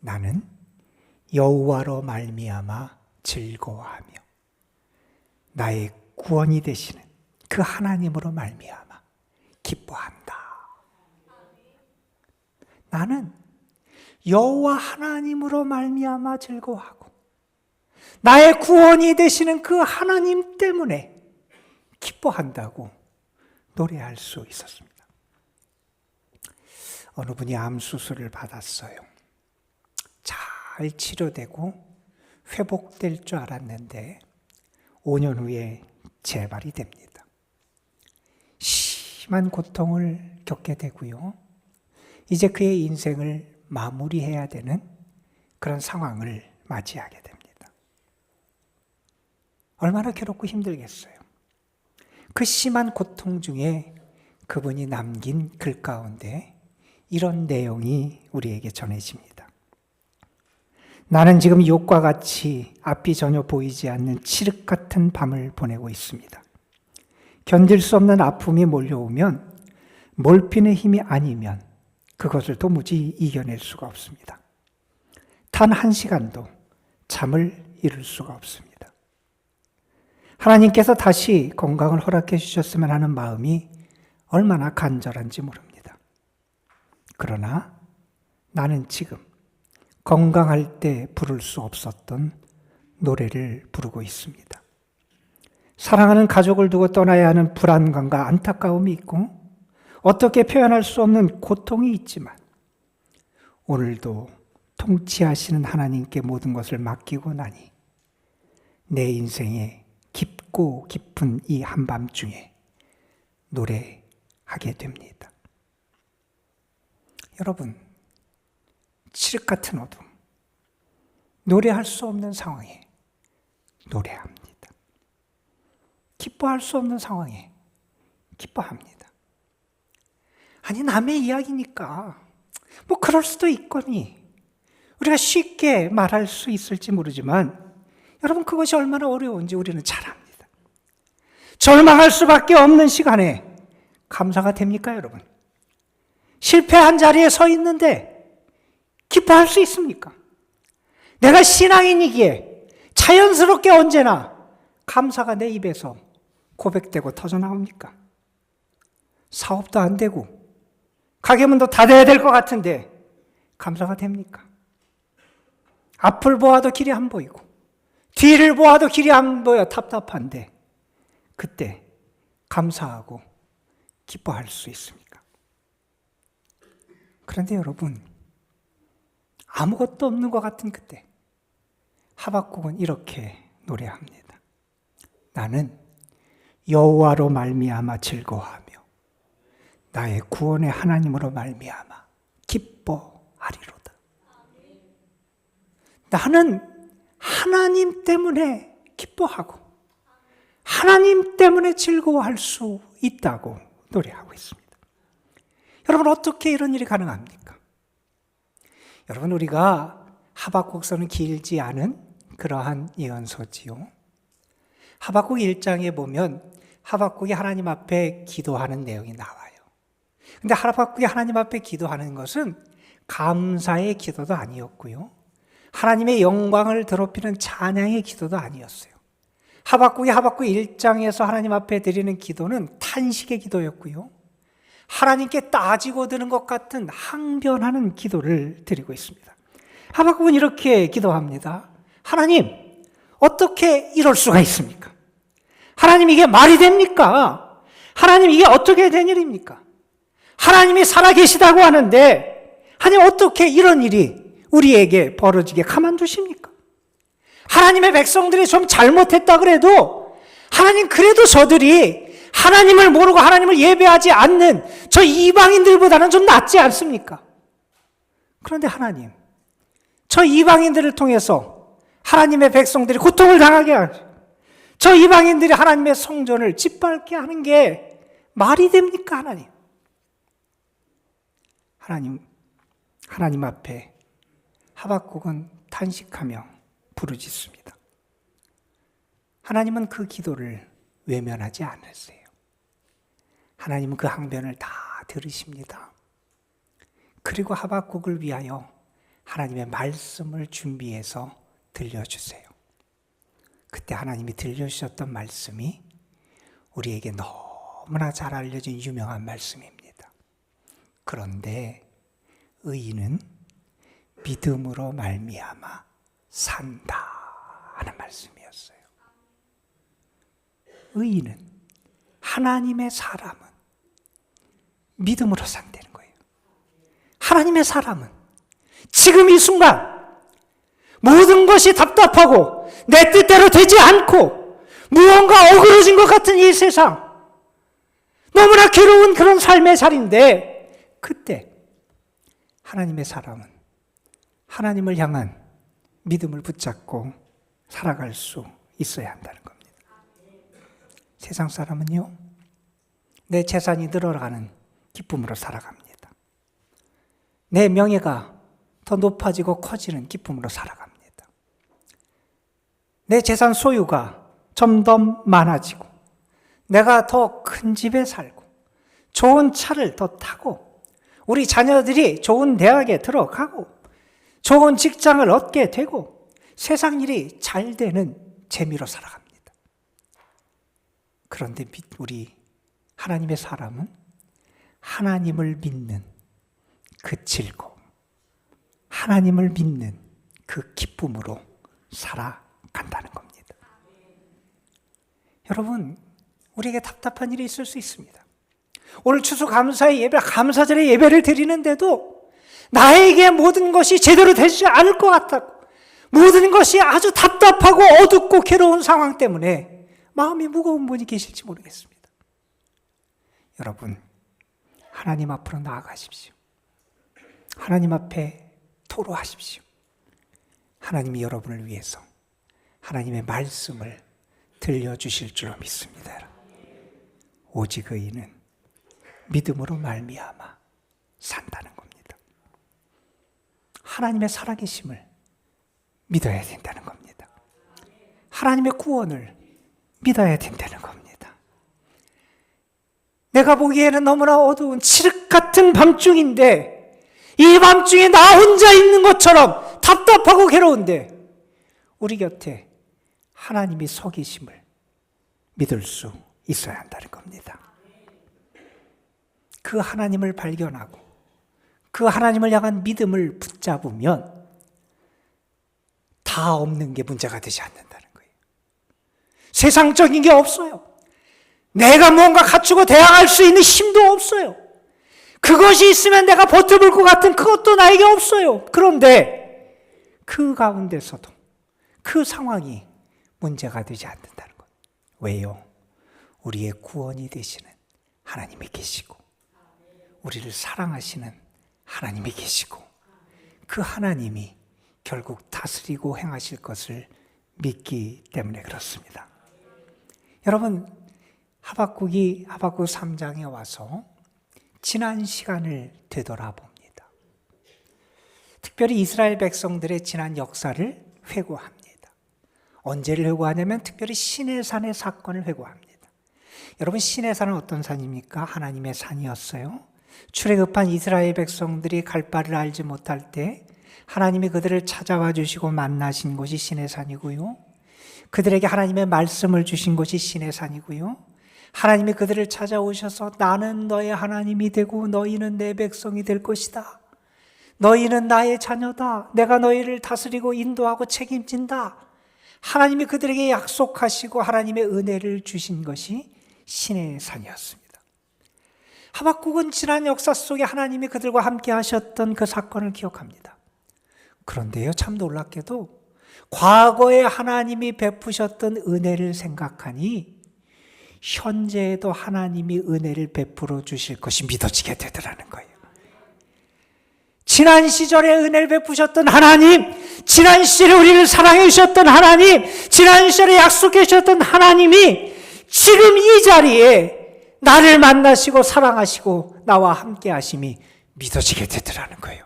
나는 여호와로 말미암아 즐거워하며 나의 구원이 되시는 그 하나님으로 말미암아 기뻐한다. 나는 여호와 하나님으로 말미암아 즐거워하고 나의 구원이 되시는 그 하나님 때문에 기뻐한다고 노래할 수 있었습니다. 어느 분이 암 수술을 받았어요. 잘 치료되고 회복될 줄 알았는데 5년 후에 재발이 됩니다. 심한 고통을 겪게 되고요. 이제 그의 인생을 마무리해야 되는 그런 상황을 맞이하게 됩니다. 얼마나 괴롭고 힘들겠어요. 그 심한 고통 중에 그분이 남긴 글 가운데 이런 내용이 우리에게 전해집니다. 나는 지금 욕과 같이 앞이 전혀 보이지 않는 칠흑 같은 밤을 보내고 있습니다. 견딜 수 없는 아픔이 몰려오면 몰핀의 힘이 아니면 그것을 도무지 이겨낼 수가 없습니다. 단 1시간도 잠을 이룰 수가 없습니다. 하나님께서 다시 건강을 허락해 주셨으면 하는 마음이 얼마나 간절한지 모릅니다. 그러나 나는 지금 건강할 때 부를 수 없었던 노래를 부르고 있습니다. 사랑하는 가족을 두고 떠나야 하는 불안감과 안타까움이 있고 어떻게 표현할 수 없는 고통이 있지만 오늘도 통치하시는 하나님께 모든 것을 맡기고 나니 내 인생의 깊고 깊은 이 한밤중에 노래하게 됩니다. 여러분, 칠흑 같은 어둠, 노래할 수 없는 상황에 노래합니다. 기뻐할 수 없는 상황에 기뻐합니다. 아니, 남의 이야기니까 뭐 그럴 수도 있거니 우리가 쉽게 말할 수 있을지 모르지만 여러분, 그것이 얼마나 어려운지 우리는 잘 압니다. 절망할 수밖에 없는 시간에 감사가 됩니까, 여러분? 실패한 자리에 서 있는데 기뻐할 수 있습니까? 내가 신앙인이기에 자연스럽게 언제나 감사가 내 입에서 고백되고 터져나옵니까? 사업도 안 되고 가게문도 닫아야 될 것 같은데 감사가 됩니까? 앞을 보아도 길이 안 보이고 뒤를 보아도 길이 안 보여 답답한데 그때 감사하고 기뻐할 수 있습니까? 그런데 여러분, 아무것도 없는 것 같은 그때 하박국은 이렇게 노래합니다. 나는 여호와로 말미암아 즐거워하며 나의 구원의 하나님으로 말미암아 기뻐하리로다. 나는 하나님 때문에 기뻐하고 하나님 때문에 즐거워할 수 있다고 노래하고 있습니다. 여러분, 어떻게 이런 일이 가능합니까? 여러분, 우리가 하박국서는 길지 않은 그러한 예언서지요. 하박국 1장에 보면 하박국이 하나님 앞에 기도하는 내용이 나와요. 근데 하박국이 하나님 앞에 기도하는 것은 감사의 기도도 아니었고요. 하나님의 영광을 더럽히는 찬양의 기도도 아니었어요. 하박국 1장에서 하나님 앞에 드리는 기도는 탄식의 기도였고요. 하나님께 따지고 드는 것 같은 항변하는 기도를 드리고 있습니다. 하박국은 이렇게 기도합니다. 하나님, 어떻게 이럴 수가 있습니까? 하나님, 이게 말이 됩니까? 하나님, 이게 어떻게 된 일입니까? 하나님이 살아계시다고 하는데 하나님, 어떻게 이런 일이 우리에게 벌어지게 가만두십니까? 하나님의 백성들이 좀 잘못했다 그래도 하나님, 그래도 저들이 하나님을 모르고 하나님을 예배하지 않는 저 이방인들보다는 좀 낫지 않습니까? 그런데 하나님, 저 이방인들을 통해서 하나님의 백성들이 고통을 당하게 하죠. 저 이방인들이 하나님의 성전을 짓밟게 하는 게 말이 됩니까, 하나님? 하나님 앞에 하박국은 탄식하며 부르짖습니다. 하나님은 그 기도를 외면하지 않으세요. 하나님은 그 항변을 다 들으십니다. 그리고 하박국을 위하여 하나님의 말씀을 준비해서 들려주세요. 그때 하나님이 들려주셨던 말씀이 우리에게 너무나 잘 알려진 유명한 말씀입니다. 그런데 의인은 믿음으로 말미암아 산다 하는 말씀이었어요. 의인은, 하나님의 사람은 믿음으로 산다는 거예요. 하나님의 사람은 지금 이 순간 모든 것이 답답하고 내 뜻대로 되지 않고 무언가 어그러진 것 같은 이 세상, 너무나 괴로운 그런 삶의 자리인데 그때 하나님의 사람은 하나님을 향한 믿음을 붙잡고 살아갈 수 있어야 한다는 겁니다. 세상 사람은요, 내 재산이 늘어가는 기쁨으로 살아갑니다. 내 명예가 더 높아지고 커지는 기쁨으로 살아갑니다. 내 재산 소유가 좀 더 많아지고 내가 더 큰 집에 살고 좋은 차를 더 타고 우리 자녀들이 좋은 대학에 들어가고 좋은 직장을 얻게 되고 세상 일이 잘 되는 재미로 살아갑니다. 그런데 우리 하나님의 사람은 하나님을 믿는 그 즐거움, 하나님을 믿는 그 기쁨으로 살아간다는 겁니다. 여러분, 우리에게 답답한 일이 있을 수 있습니다. 오늘 추수감사의 예배, 감사절의 예배를 드리는데도 나에게 모든 것이 제대로 되지 않을 것 같다고, 모든 것이 아주 답답하고 어둡고 괴로운 상황 때문에 마음이 무거운 분이 계실지 모르겠습니다. 여러분, 하나님 앞으로 나아가십시오. 하나님 앞에 토로하십시오. 하나님이 여러분을 위해서 하나님의 말씀을 들려주실 줄로 믿습니다. 오직 의인은 믿음으로 말미암아 산다는 겁니다. 하나님의 살아계심을 믿어야 된다는 겁니다. 하나님의 구원을 믿어야 된다는 겁니다. 내가 보기에는 너무나 어두운 칠흑 같은 밤중인데 이 밤중에 나 혼자 있는 것처럼 답답하고 괴로운데 우리 곁에 하나님이 서 계심을 믿을 수 있어야 한다는 겁니다. 그 하나님을 발견하고 그 하나님을 향한 믿음을 붙잡으면 다 없는 게 문제가 되지 않는다는 거예요. 세상적인 게 없어요. 내가 뭔가 갖추고 대항할 수 있는 힘도 없어요. 그것이 있으면 내가 버텨볼 것 같은 그것도 나에게 없어요. 그런데 그 가운데서도 그 상황이 문제가 되지 않는다는 것. 왜요? 우리의 구원이 되시는 하나님이 계시고 우리를 사랑하시는 하나님이 계시고 그 하나님이 결국 다스리고 행하실 것을 믿기 때문에 그렇습니다. 여러분, 하박국 3장에 와서 지난 시간을 되돌아봅니다. 특별히 이스라엘 백성들의 지난 역사를 회고합니다. 언제를 회고하냐면 특별히 시내산의 사건을 회고합니다. 여러분, 시내산은 어떤 산입니까? 하나님의 산이었어요. 출애굽한 이스라엘 백성들이 갈 바를 알지 못할 때 하나님이 그들을 찾아와 주시고 만나신 곳이 시내산이고요. 그들에게 하나님의 말씀을 주신 곳이 시내산이고요. 하나님이 그들을 찾아오셔서 나는 너의 하나님이 되고 너희는 내 백성이 될 것이다. 너희는 나의 자녀다. 내가 너희를 다스리고 인도하고 책임진다. 하나님이 그들에게 약속하시고 하나님의 은혜를 주신 것이 시내산이었습니다. 하박국은 지난 역사 속에 하나님이 그들과 함께 하셨던 그 사건을 기억합니다. 그런데요, 참 놀랍게도 과거에 하나님이 베푸셨던 은혜를 생각하니 현재에도 하나님이 은혜를 베풀어 주실 것이 믿어지게 되더라는 거예요. 지난 시절에 은혜를 베푸셨던 하나님, 지난 시절에 우리를 사랑해 주셨던 하나님, 지난 시절에 약속해 주셨던 하나님이 지금 이 자리에 나를 만나시고 사랑하시고 나와 함께 하심이 믿어지게 되더라는 거예요.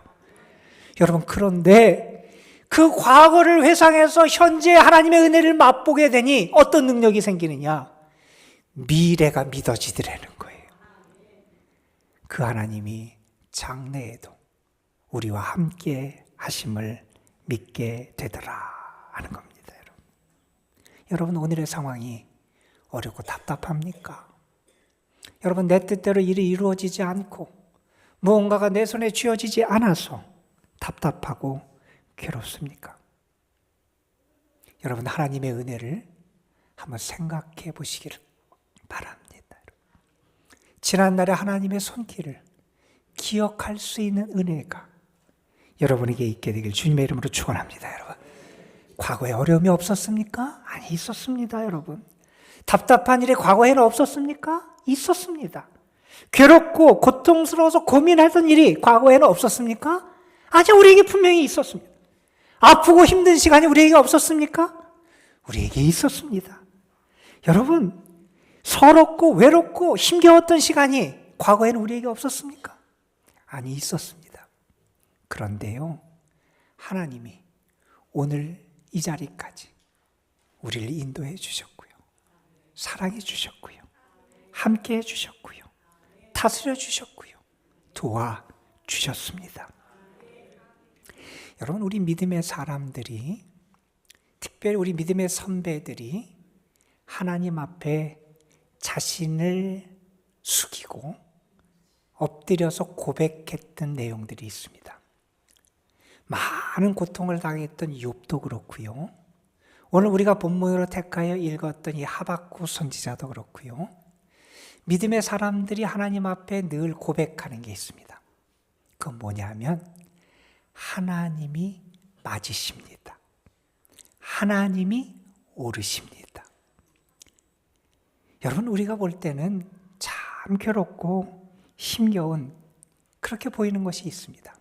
여러분, 그런데 그 과거를 회상해서 현재 하나님의 은혜를 맛보게 되니 어떤 능력이 생기느냐? 미래가 믿어지더라는 거예요. 그 하나님이 장래에도 우리와 함께 하심을 믿게 되더라 하는 겁니다. 여러분, 오늘의 상황이 어렵고 답답합니까? 여러분, 내 뜻대로 일이 이루어지지 않고 무언가가 내 손에 쥐어지지 않아서 답답하고 괴롭습니까? 여러분, 하나님의 은혜를 한번 생각해 보시기를 바랍니다. 지난날의 하나님의 손길을 기억할 수 있는 은혜가 여러분에게 있게 되길 주님의 이름으로 축원합니다. 여러분, 과거에 어려움이 없었습니까? 아니, 있었습니다. 여러분, 답답한 일이 과거에는 없었습니까? 있었습니다. 괴롭고 고통스러워서 고민하던 일이 과거에는 없었습니까? 아니, 우리에게 분명히 있었습니다. 아프고 힘든 시간이 우리에게 없었습니까? 우리에게 있었습니다. 여러분, 서럽고 외롭고 힘겨웠던 시간이 과거에는 우리에게 없었습니까? 아니, 있었습니다. 그런데요, 하나님이 오늘 이 자리까지 우리를 인도해 주셨고요. 사랑해 주셨고요. 함께 해 주셨고요. 다스려 주셨고요. 도와 주셨습니다. 여러분, 우리 믿음의 사람들이, 특별히 우리 믿음의 선배들이 하나님 앞에 자신을 숙이고 엎드려서 고백했던 내용들이 있습니다. 많은 고통을 당했던 욥도 그렇고요. 오늘 우리가 본문으로 택하여 읽었던 이 하박국 선지자도 그렇고요. 믿음의 사람들이 하나님 앞에 늘 고백하는 게 있습니다. 그건 뭐냐면 하나님이 맞으십니다. 하나님이 옳으십니다. 여러분, 우리가 볼 때는 참 괴롭고 힘겨운 그렇게 보이는 것이 있습니다.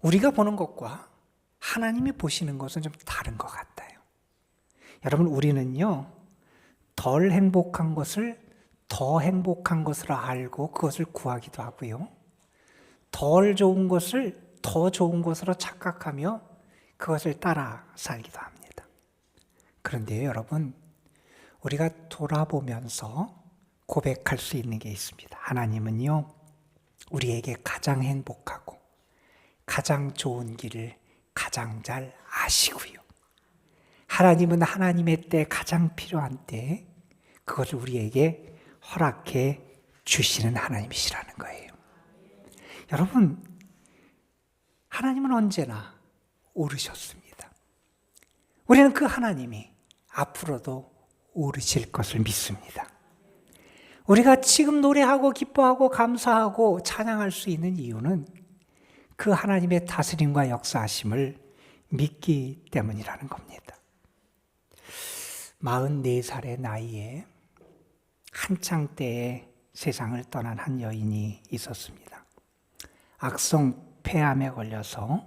우리가 보는 것과 하나님이 보시는 것은 좀 다른 것 같아요. 여러분, 우리는요, 덜 행복한 것을 더 행복한 것으로 알고 그것을 구하기도 하고요. 덜 좋은 것을 더 좋은 것으로 착각하며 그것을 따라 살기도 합니다. 그런데요, 여러분, 우리가 돌아보면서 고백할 수 있는 게 있습니다. 하나님은요, 우리에게 가장 행복하고 가장 좋은 길을 가장 잘 아시고요. 하나님은 하나님의 때 가장 필요한 때에 그것을 우리에게 허락해 주시는 하나님이시라는 거예요. 여러분, 하나님은 언제나 오르셨습니다. 우리는 그 하나님이 앞으로도 오르실 것을 믿습니다. 우리가 지금 노래하고 기뻐하고 감사하고 찬양할 수 있는 이유는 그 하나님의 다스림과 역사하심을 믿기 때문이라는 겁니다. 44살의 나이에 한창 때에 세상을 떠난 한 여인이 있었습니다. 악성 폐암에 걸려서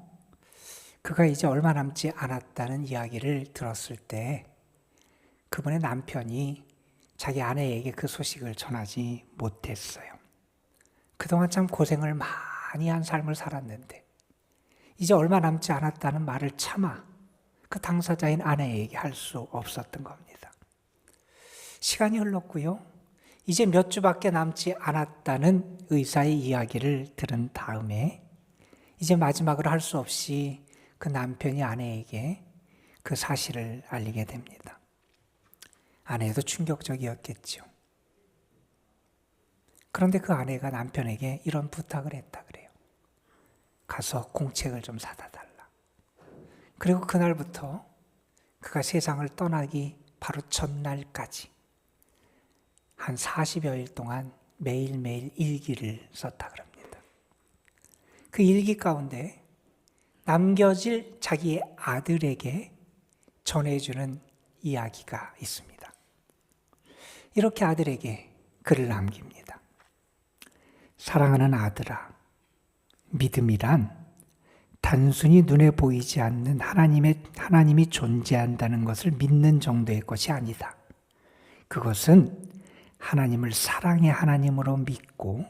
그가 이제 얼마 남지 않았다는 이야기를 들었을 때 그분의 남편이 자기 아내에게 그 소식을 전하지 못했어요. 그동안 참 고생을 많이 한 삶을 살았는데 이제 얼마 남지 않았다는 말을 차마 그 당사자인 아내에게 할 수 없었던 겁니다. 시간이 흘렀고요. 이제 몇 주밖에 남지 않았다는 의사의 이야기를 들은 다음에 이제 마지막으로 할 수 없이 그 남편이 아내에게 그 사실을 알리게 됩니다. 아내도 충격적이었겠죠. 그런데 그 아내가 남편에게 이런 부탁을 했다 그래요. 가서 공책을 좀 사다 달라. 그리고 그날부터 그가 세상을 떠나기 바로 전날까지 한 40여일 동안 매일매일 일기를 썼다 그럽니다. 그 일기 가운데 남겨질 자기의 아들에게 전해주는 이야기가 있습니다. 이렇게 아들에게 글을 남깁니다. 사랑하는 아들아, 믿음이란 단순히 눈에 보이지 않는 하나님이 존재한다는 것을 믿는 정도의 것이 아니다. 그것은 하나님을 사랑의 하나님으로 믿고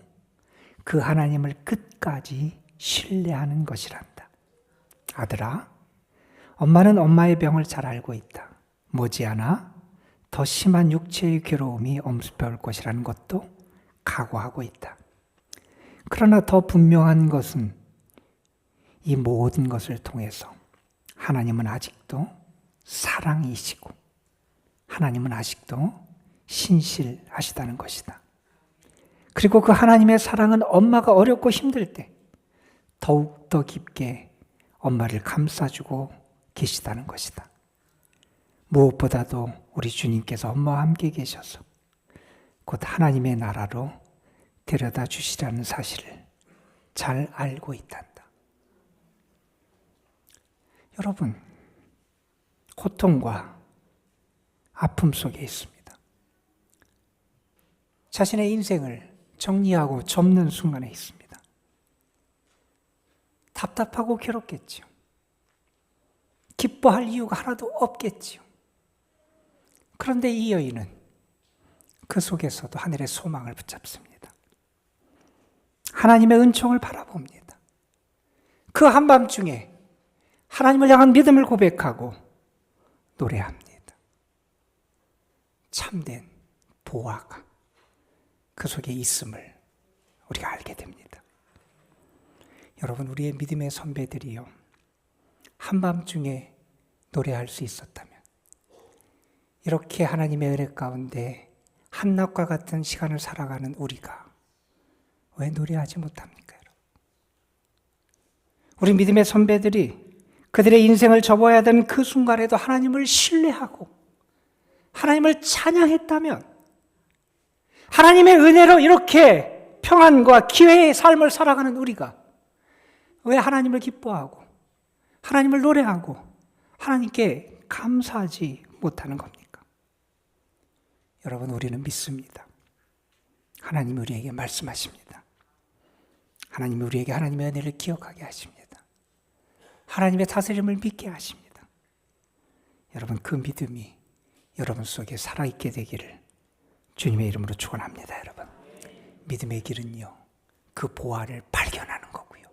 그 하나님을 끝까지 신뢰하는 것이란다. 아들아, 엄마는 엄마의 병을 잘 알고 있다. 머지않아 더 심한 육체의 괴로움이 엄습해올 것이라는 것도 각오하고 있다. 그러나 더 분명한 것은 이 모든 것을 통해서 하나님은 아직도 사랑이시고 하나님은 아직도 신실하시다는 것이다. 그리고 그 하나님의 사랑은 엄마가 어렵고 힘들 때 더욱 더 깊게 엄마를 감싸주고 계시다는 것이다. 무엇보다도 우리 주님께서 엄마와 함께 계셔서 곧 하나님의 나라로 데려다 주시라는 사실을 잘 알고 있단다. 여러분, 고통과 아픔 속에 있습니다. 자신의 인생을 정리하고 접는 순간에 있습니다. 답답하고 괴롭겠지요. 기뻐할 이유가 하나도 없겠지요. 그런데 이 여인은 그 속에서도 하늘의 소망을 붙잡습니다. 하나님의 은총을 바라봅니다. 그 한밤중에 하나님을 향한 믿음을 고백하고 노래합니다. 참된 보화가 그 속에 있음을 우리가 알게 됩니다. 여러분, 우리의 믿음의 선배들이요, 한밤중에 노래할 수 있었다면, 이렇게 하나님의 은혜 가운데 한낮과 같은 시간을 살아가는 우리가 왜 노래하지 못합니까, 여러분? 우리 믿음의 선배들이 그들의 인생을 접어야 되는 그 순간에도 하나님을 신뢰하고 하나님을 찬양했다면, 하나님의 은혜로 이렇게 평안과 기회의 삶을 살아가는 우리가 왜 하나님을 기뻐하고 하나님을 노래하고 하나님께 감사하지 못하는 겁니까? 여러분, 우리는 믿습니다. 하나님이 우리에게 말씀하십니다. 하나님이 우리에게 하나님의 은혜를 기억하게 하십니다. 하나님의 다스림을 믿게 하십니다. 여러분, 그 믿음이 여러분 속에 살아있게 되기를 주님의 이름으로 축원합니다. 여러분, 믿음의 길은요, 그 보화를 발견하는 거고요,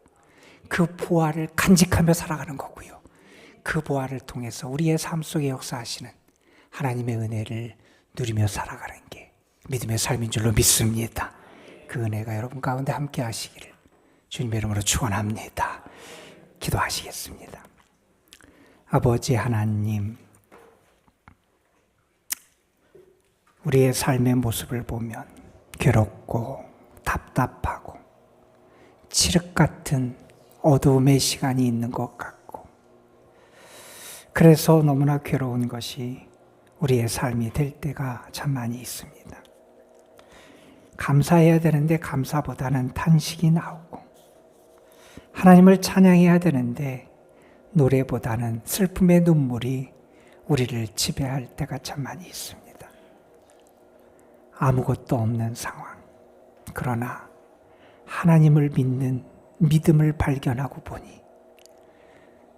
그 보화를 간직하며 살아가는 거고요, 그 보화를 통해서 우리의 삶 속에 역사하시는 하나님의 은혜를 누리며 살아가는 게 믿음의 삶인 줄로 믿습니다. 그 은혜가 여러분 가운데 함께 하시기를 주님의 이름으로 축원합니다. 기도하시겠습니다. 아버지 하나님, 우리의 삶의 모습을 보면 괴롭고 답답하고 칠흑 같은 어두움의 시간이 있는 것 같고, 그래서 너무나 괴로운 것이 우리의 삶이 될 때가 참 많이 있습니다. 감사해야 되는데 감사보다는 탄식이 나오고, 하나님을 찬양해야 되는데 노래보다는 슬픔의 눈물이 우리를 지배할 때가 참 많이 있습니다. 아무것도 없는 상황. 그러나 하나님을 믿는 믿음을 발견하고 보니,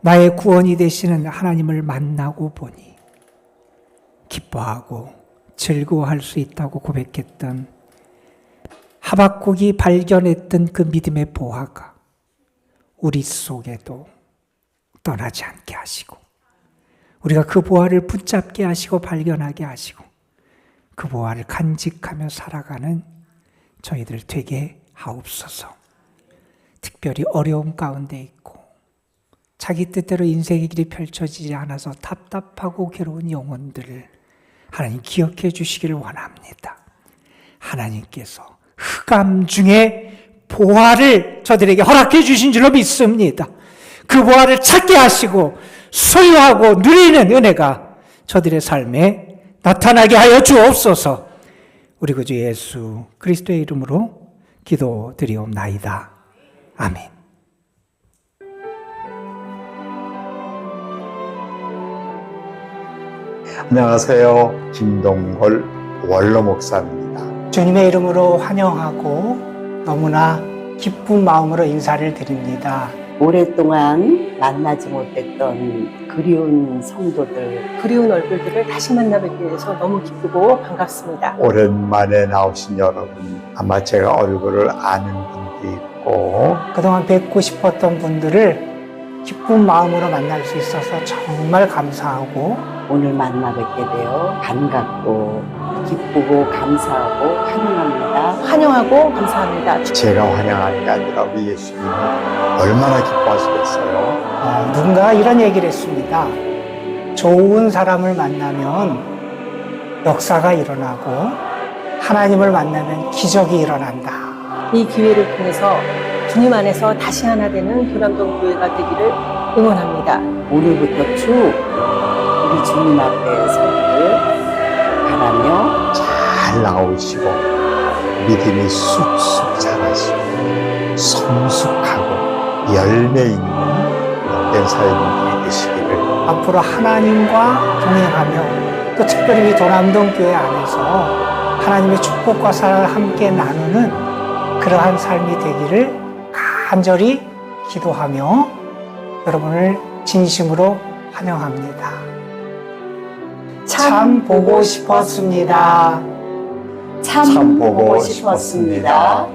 나의 구원이 되시는 하나님을 만나고 보니 기뻐하고 즐거워할 수 있다고 고백했던 하박국이 발견했던 그 믿음의 보화가 우리 속에도 떠나지 않게 하시고, 우리가 그 보화를 붙잡게 하시고 발견하게 하시고 그 보화를 간직하며 살아가는 저희들 되게 하옵소서. 특별히 어려움 가운데 있고 자기 뜻대로 인생의 길이 펼쳐지지 않아서 답답하고 괴로운 영혼들을 하나님 기억해 주시기를 원합니다. 하나님께서 흑암 중에 보화를 저들에게 허락해 주신 줄로 믿습니다. 그 보화를 찾게 하시고 소유하고 누리는 은혜가 저들의 삶에 나타나게 하여 주옵소서. 우리 구주 예수 그리스도의 이름으로 기도드리옵나이다. 아멘. 안녕하세요. 김동걸 원로 목사입니다. 주님의 이름으로 환영하고 너무나 기쁜 마음으로 인사를 드립니다. 오랫동안 만나지 못했던 그리운 성도들, 그리운 얼굴들을 다시 만나 뵙게 돼서 너무 기쁘고 반갑습니다. 오랜만에 나오신 여러분, 아마 제가 얼굴을 아는 분도 있고, 그동안 뵙고 싶었던 분들을 기쁜 마음으로 만날 수 있어서 정말 감사하고, 오늘 만나 뵙게 되어 반갑고 기쁘고 감사하고 환영합니다. 환영하고 감사합니다. 제가 환영하는 게 아니라 우리 예수님이 얼마나 기뻐하시겠어요? 누군가 이런 얘기를 했습니다. 좋은 사람을 만나면 역사가 일어나고 하나님을 만나면 기적이 일어난다. 이 기회를 통해서 주님 안에서 다시 하나 되는 교남동 교회가 되기를 응원합니다. 오늘부터 쭉 우리 주님 앞에 서기를 바라며 잘 나오시고 믿음이 쑥쑥 자라시고 성숙하고 열매 있는 복된 사역인들이 되시기를, 앞으로 하나님과 동행하며 또 특별히 도남동 교회 안에서 하나님의 축복과 사랑을 함께 나누는 그러한 삶이 되기를 간절히 기도하며 여러분을 진심으로 환영합니다. 참 보고 싶었습니다. 참 보고 싶었습니다.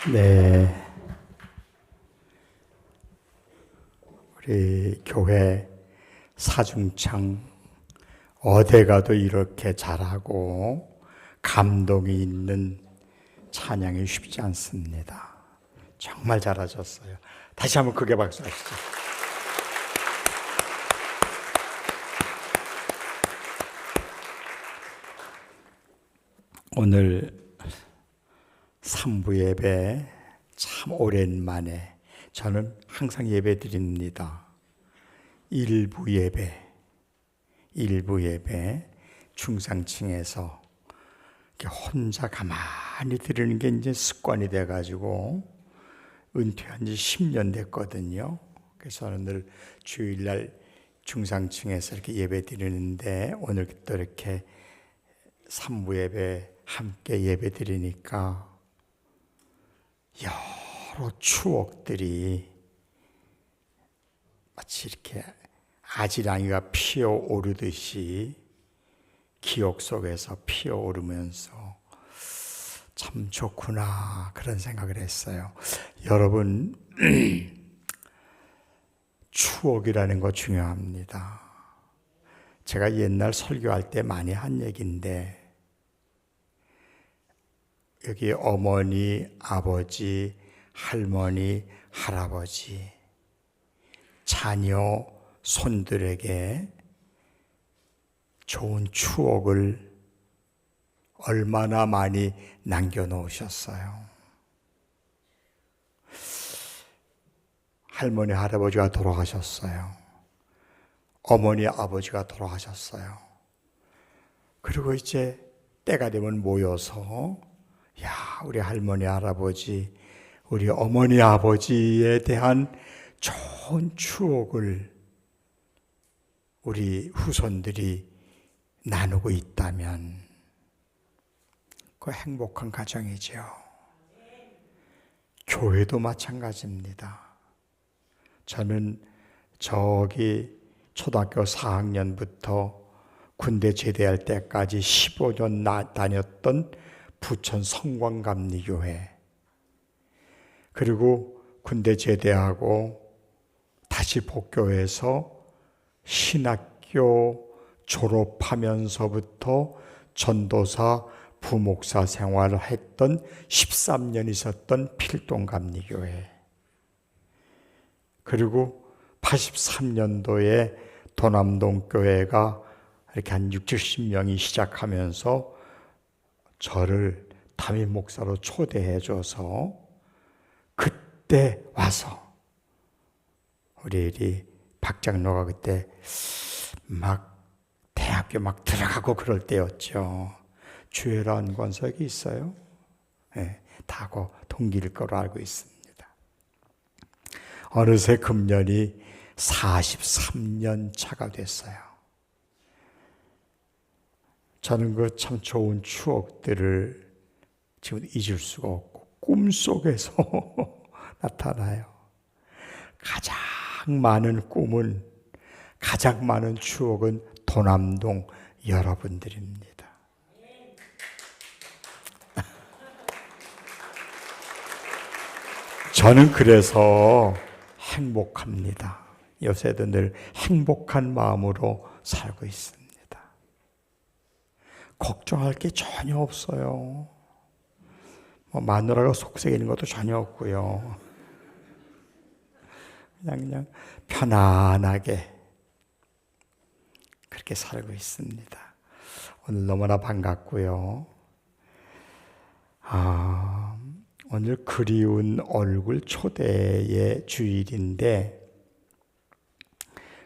네. 우리 교회 사중창 어디 가도 이렇게 잘하고 감동이 있는 찬양이 쉽지 않습니다. 정말 잘하셨어요. 다시 한번 크게 박수하시죠. 오늘 3부 예배 참 오랜만에 저는 항상 예배 드립니다. 1부 예배 중상층에서 혼자 가만히 드리는 게 이제 습관이 돼가지고 은퇴한 지 10년 됐거든요. 그래서 저는 늘 주일날 중상층에서 이렇게 예배 드리는데 오늘 또 이렇게 3부 예배 함께 예배 드리니까 여러 추억들이 마치 이렇게 아지랑이가 피어오르듯이 기억 속에서 피어오르면서 참 좋구나 그런 생각을 했어요. 여러분 추억이라는 거 중요합니다. 제가 옛날 설교할 때 많이 한 얘기인데 여기 어머니, 아버지, 할머니, 할아버지, 자녀, 손들에게 좋은 추억을 얼마나 많이 남겨놓으셨어요. 할머니, 할아버지가 돌아가셨어요. 어머니, 아버지가 돌아가셨어요. 그리고 이제 때가 되면 모여서 우리 할머니, 할아버지, 우리 어머니, 아버지에 대한 좋은 추억을 우리 후손들이 나누고 있다면 그 행복한 가정이죠. 교회도 마찬가지입니다. 저는 저기 초등학교 4학년부터 군대 제대할 때까지 15년 다녔던 부천 성광감리교회, 그리고 군대 제대하고 다시 복교해서 신학교 졸업하면서부터 전도사, 부목사 생활을 했던 13년 있었던 필동감리교회, 그리고 83년도에 도남동 교회가 이렇게 한 60, 70명이 시작하면서 저를 담임 목사로 초대해줘서 그때 와서 우리 박 장로가 그때 막 대학교 막 들어가고 그럴 때였죠. 주애란 권석이 있어요. 네, 다고 동기일 거로 알고 있습니다. 어느새 금년이 43년 차가 됐어요. 저는 그 참 좋은 추억들을 지금 잊을 수가 없고 꿈속에서 나타나요. 가장 많은 꿈은, 가장 많은 추억은 도남동 여러분들입니다. 저는 그래서 행복합니다. 요새도 늘 행복한 마음으로 살고 있습니다. 걱정할 게 전혀 없어요. 마누라가 속썩이는 것도 전혀 없고요. 그냥 편안하게 그렇게 살고 있습니다. 오늘 너무나 반갑고요. 오늘 그리운 얼굴 초대의 주일인데,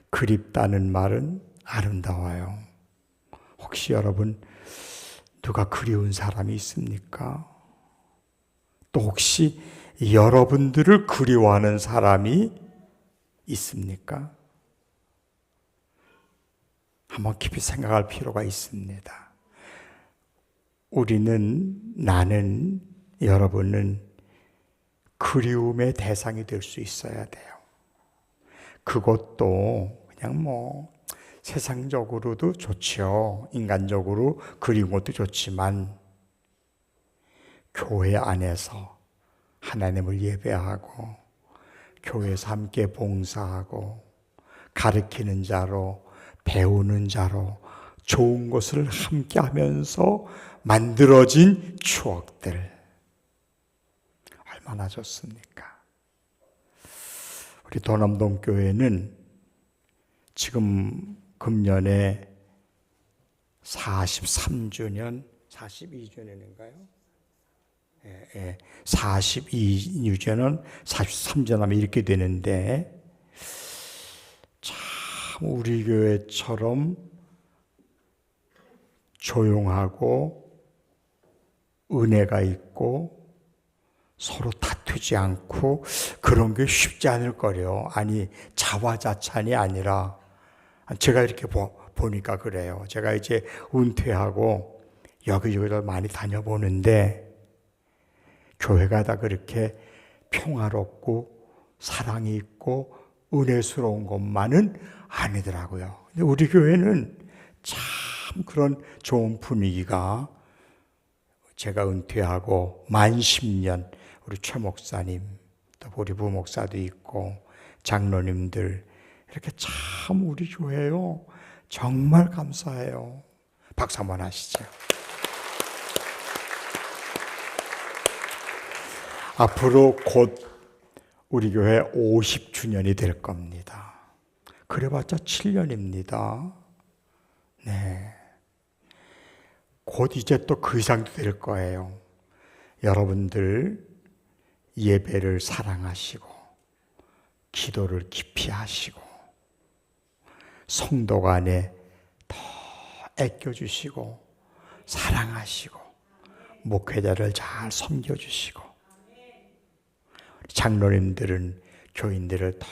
그립다는 말은 아름다워요. 혹시 여러분 누가 그리운 사람이 있습니까? 또 혹시 여러분들을 그리워하는 사람이 있습니까? 한번 깊이 생각할 필요가 있습니다. 나는, 여러분은 그리움의 대상이 될 수 있어야 돼요. 그것도 그냥 세상적으로도 좋죠. 인간적으로 그리운 것도 좋지만 교회 안에서 하나님을 예배하고 교회에서 함께 봉사하고 가르치는 자로 배우는 자로 좋은 것을 함께 하면서 만들어진 추억들 얼마나 좋습니까? 우리 도남동 교회는 지금 금년에 43주년, 42주년인가요? 42주년, 43주년 하면 이렇게 되는데 참 우리 교회처럼 조용하고 은혜가 있고 서로 다투지 않고 그런 게 쉽지 않을 거래요. 아니 자화자찬이 아니라 제가 이렇게 보니까 그래요. 제가 이제 은퇴하고 여기저기를 많이 다녀보는데 교회가 다 그렇게 평화롭고 사랑이 있고 은혜스러운 것만은 아니더라고요. 근데 우리 교회는 참 그런 좋은 분위기가 제가 은퇴하고 만 10년 우리 최 목사님 또 우리 부목사도 있고 장로님들 이렇게 참 우리 교회요 정말 감사해요. 박수 한번 하시죠. 앞으로 곧 우리 교회 50주년이 될 겁니다. 그래봤자 7년입니다. 네. 곧 이제 또 그 이상도 될 거예요. 여러분들 예배를 사랑하시고 기도를 깊이 하시고 성도 간에 더 애껴주시고 사랑하시고 목회자를 잘 섬겨주시고 장로님들은 교인들을 더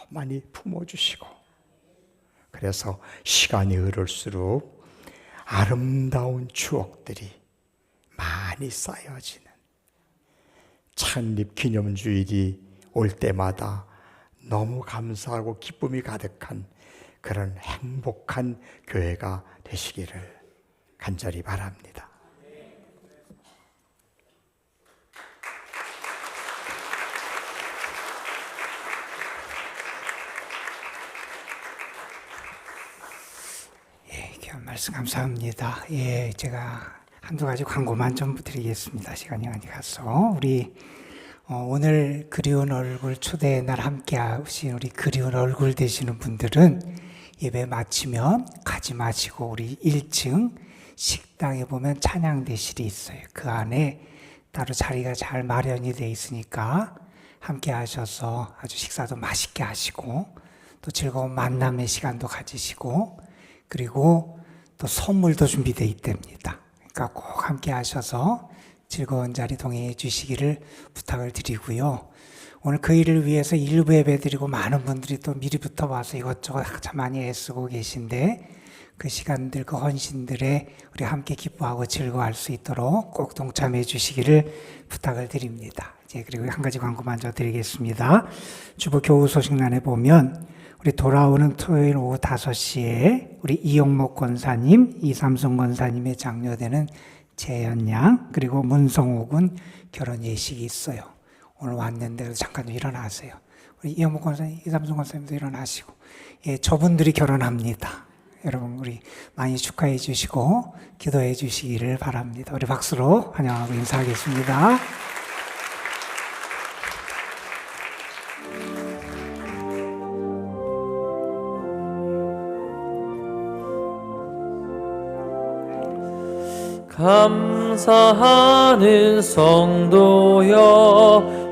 많이 품어주시고 그래서 시간이 흐를수록 아름다운 추억들이 많이 쌓여지는 창립 기념주일이 올 때마다 너무 감사하고 기쁨이 가득한 그런 행복한 교회가 되시기를 간절히 바랍니다. 말씀 감사합니다. 예, 제가 한두 가지 광고만 좀 드리겠습니다. 시간이 많이 가서 우리 오늘 그리운 얼굴 초대의 날 함께 하신 우리 그리운 얼굴 되시는 분들은 예배 마치면 가지 마시고 우리 1층 식당에 보면 찬양대실이 있어요. 그 안에 따로 자리가 잘 마련이 돼 있으니까 함께 하셔서 아주 식사도 맛있게 하시고 또 즐거운 만남의 시간도 가지시고 그리고 또 선물도 준비되어 있답니다. 그러니까 꼭 함께 하셔서 즐거운 자리 동행해 주시기를 부탁을 드리고요. 오늘 그 일을 위해서 일부 예배 드리고 많은 분들이 또 미리부터 와서 이것저것 참 많이 애쓰고 계신데 그 시간들, 그 헌신들에 우리 함께 기뻐하고 즐거워할 수 있도록 꼭 동참해 주시기를 부탁을 드립니다. 이제 그리고 한 가지 광고 먼저 드리겠습니다. 주보 교우 소식란에 보면 우리 돌아오는 토요일 오후 5시에 우리 이용목 권사님, 이삼순 권사님의 장녀되는 재현양 그리고 문성호 군 결혼 예식이 있어요. 오늘 왔는데 잠깐 좀 일어나세요. 우리 이용목 권사님, 이삼순 권사님도 일어나시고 예, 저분들이 결혼합니다. 여러분 우리 많이 축하해 주시고 기도해 주시기를 바랍니다. 우리 박수로 환영하고 인사하겠습니다. 감사하는 성도여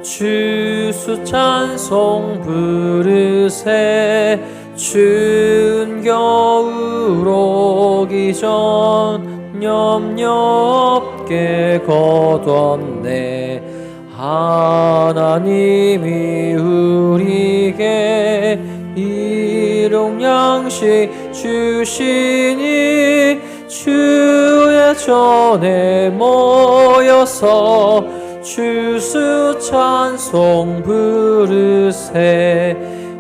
주수 찬송 부르세 추운 겨울 오기 전 염려 없게 거뒀네 하나님이 우리에게 일용 양식 주시니 주의 전에 모여서 주수 찬송 부르세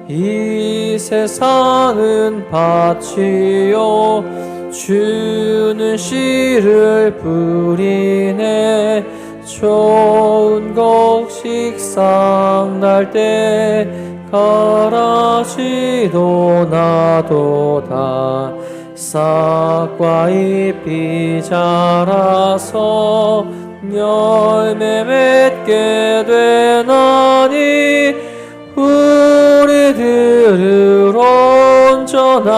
이 세상은 밭이요 주는 씨를 뿌리네 좋은 곡식상 날 때 가라지도 나도다. 싹과 잎이 자라서 열매 맺게 되나니 우리들을 온전한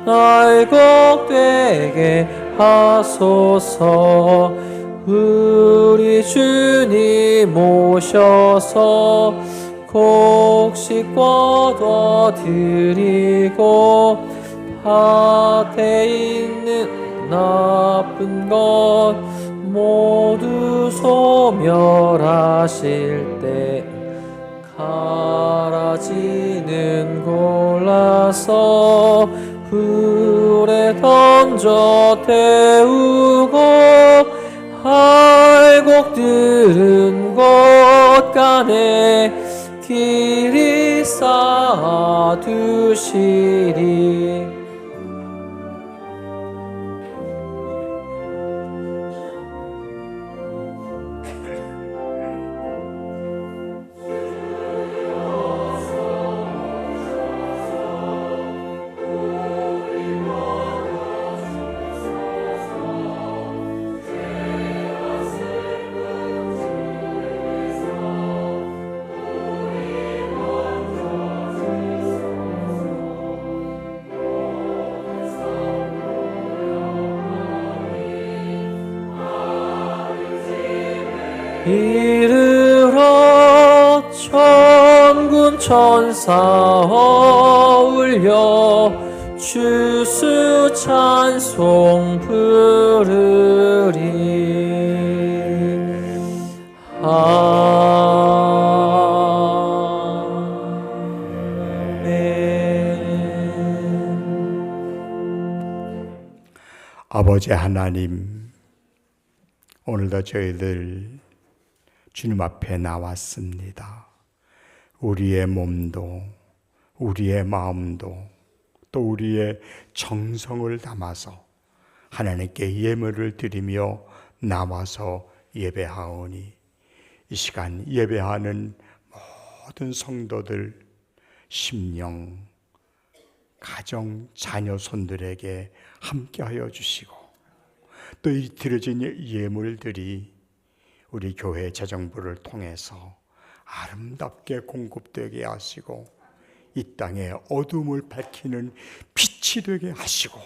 알곡 되게 하소서. 우리 주님 오셔서 곡식 거둬 드리고 밭에 있는 나쁜 것 모두 소멸하실 때 가라지는 골라서 불에 던져 태우고 알곡들은 곳간에 길이 쌓아 두시리. 이르러 천군 천사 어울려 주수 찬송 부르리. 아멘. 아버지 하나님, 오늘도 저희들 주님 앞에 나왔습니다. 우리의 몸도 우리의 마음도 또 우리의 정성을 담아서 하나님께 예물을 드리며 나와서 예배하오니 이 시간 예배하는 모든 성도들 심령, 가정, 자녀 손들에게 함께하여 주시고 또 이 드려진 예물들이 우리 교회 재정부를 통해서 아름답게 공급되게 하시고 이 땅에 어둠을 밝히는 빛이 되게 하시고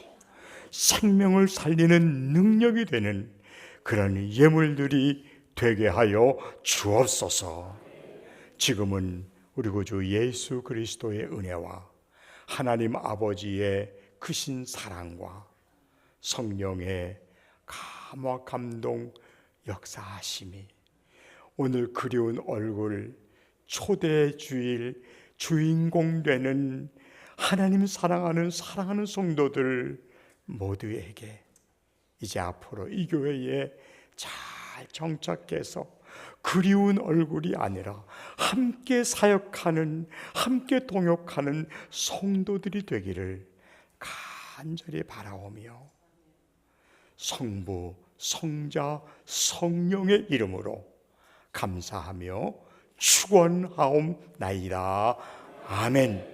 생명을 살리는 능력이 되는 그런 예물들이 되게 하여 주옵소서. 지금은 우리 구주 예수 그리스도의 은혜와 하나님 아버지의 크신 사랑과 성령의 감화 감동 역사하심이 오늘 그리운 얼굴 초대 주일 주인공 되는 하나님 사랑하는 성도들 모두에게 이제 앞으로 이 교회에 잘 정착해서 그리운 얼굴이 아니라 함께 사역하는, 함께 동역하는 성도들이 되기를 간절히 바라오며 성부, 성자, 성령의 이름으로 감사하며 축원하옵나이다. 아멘.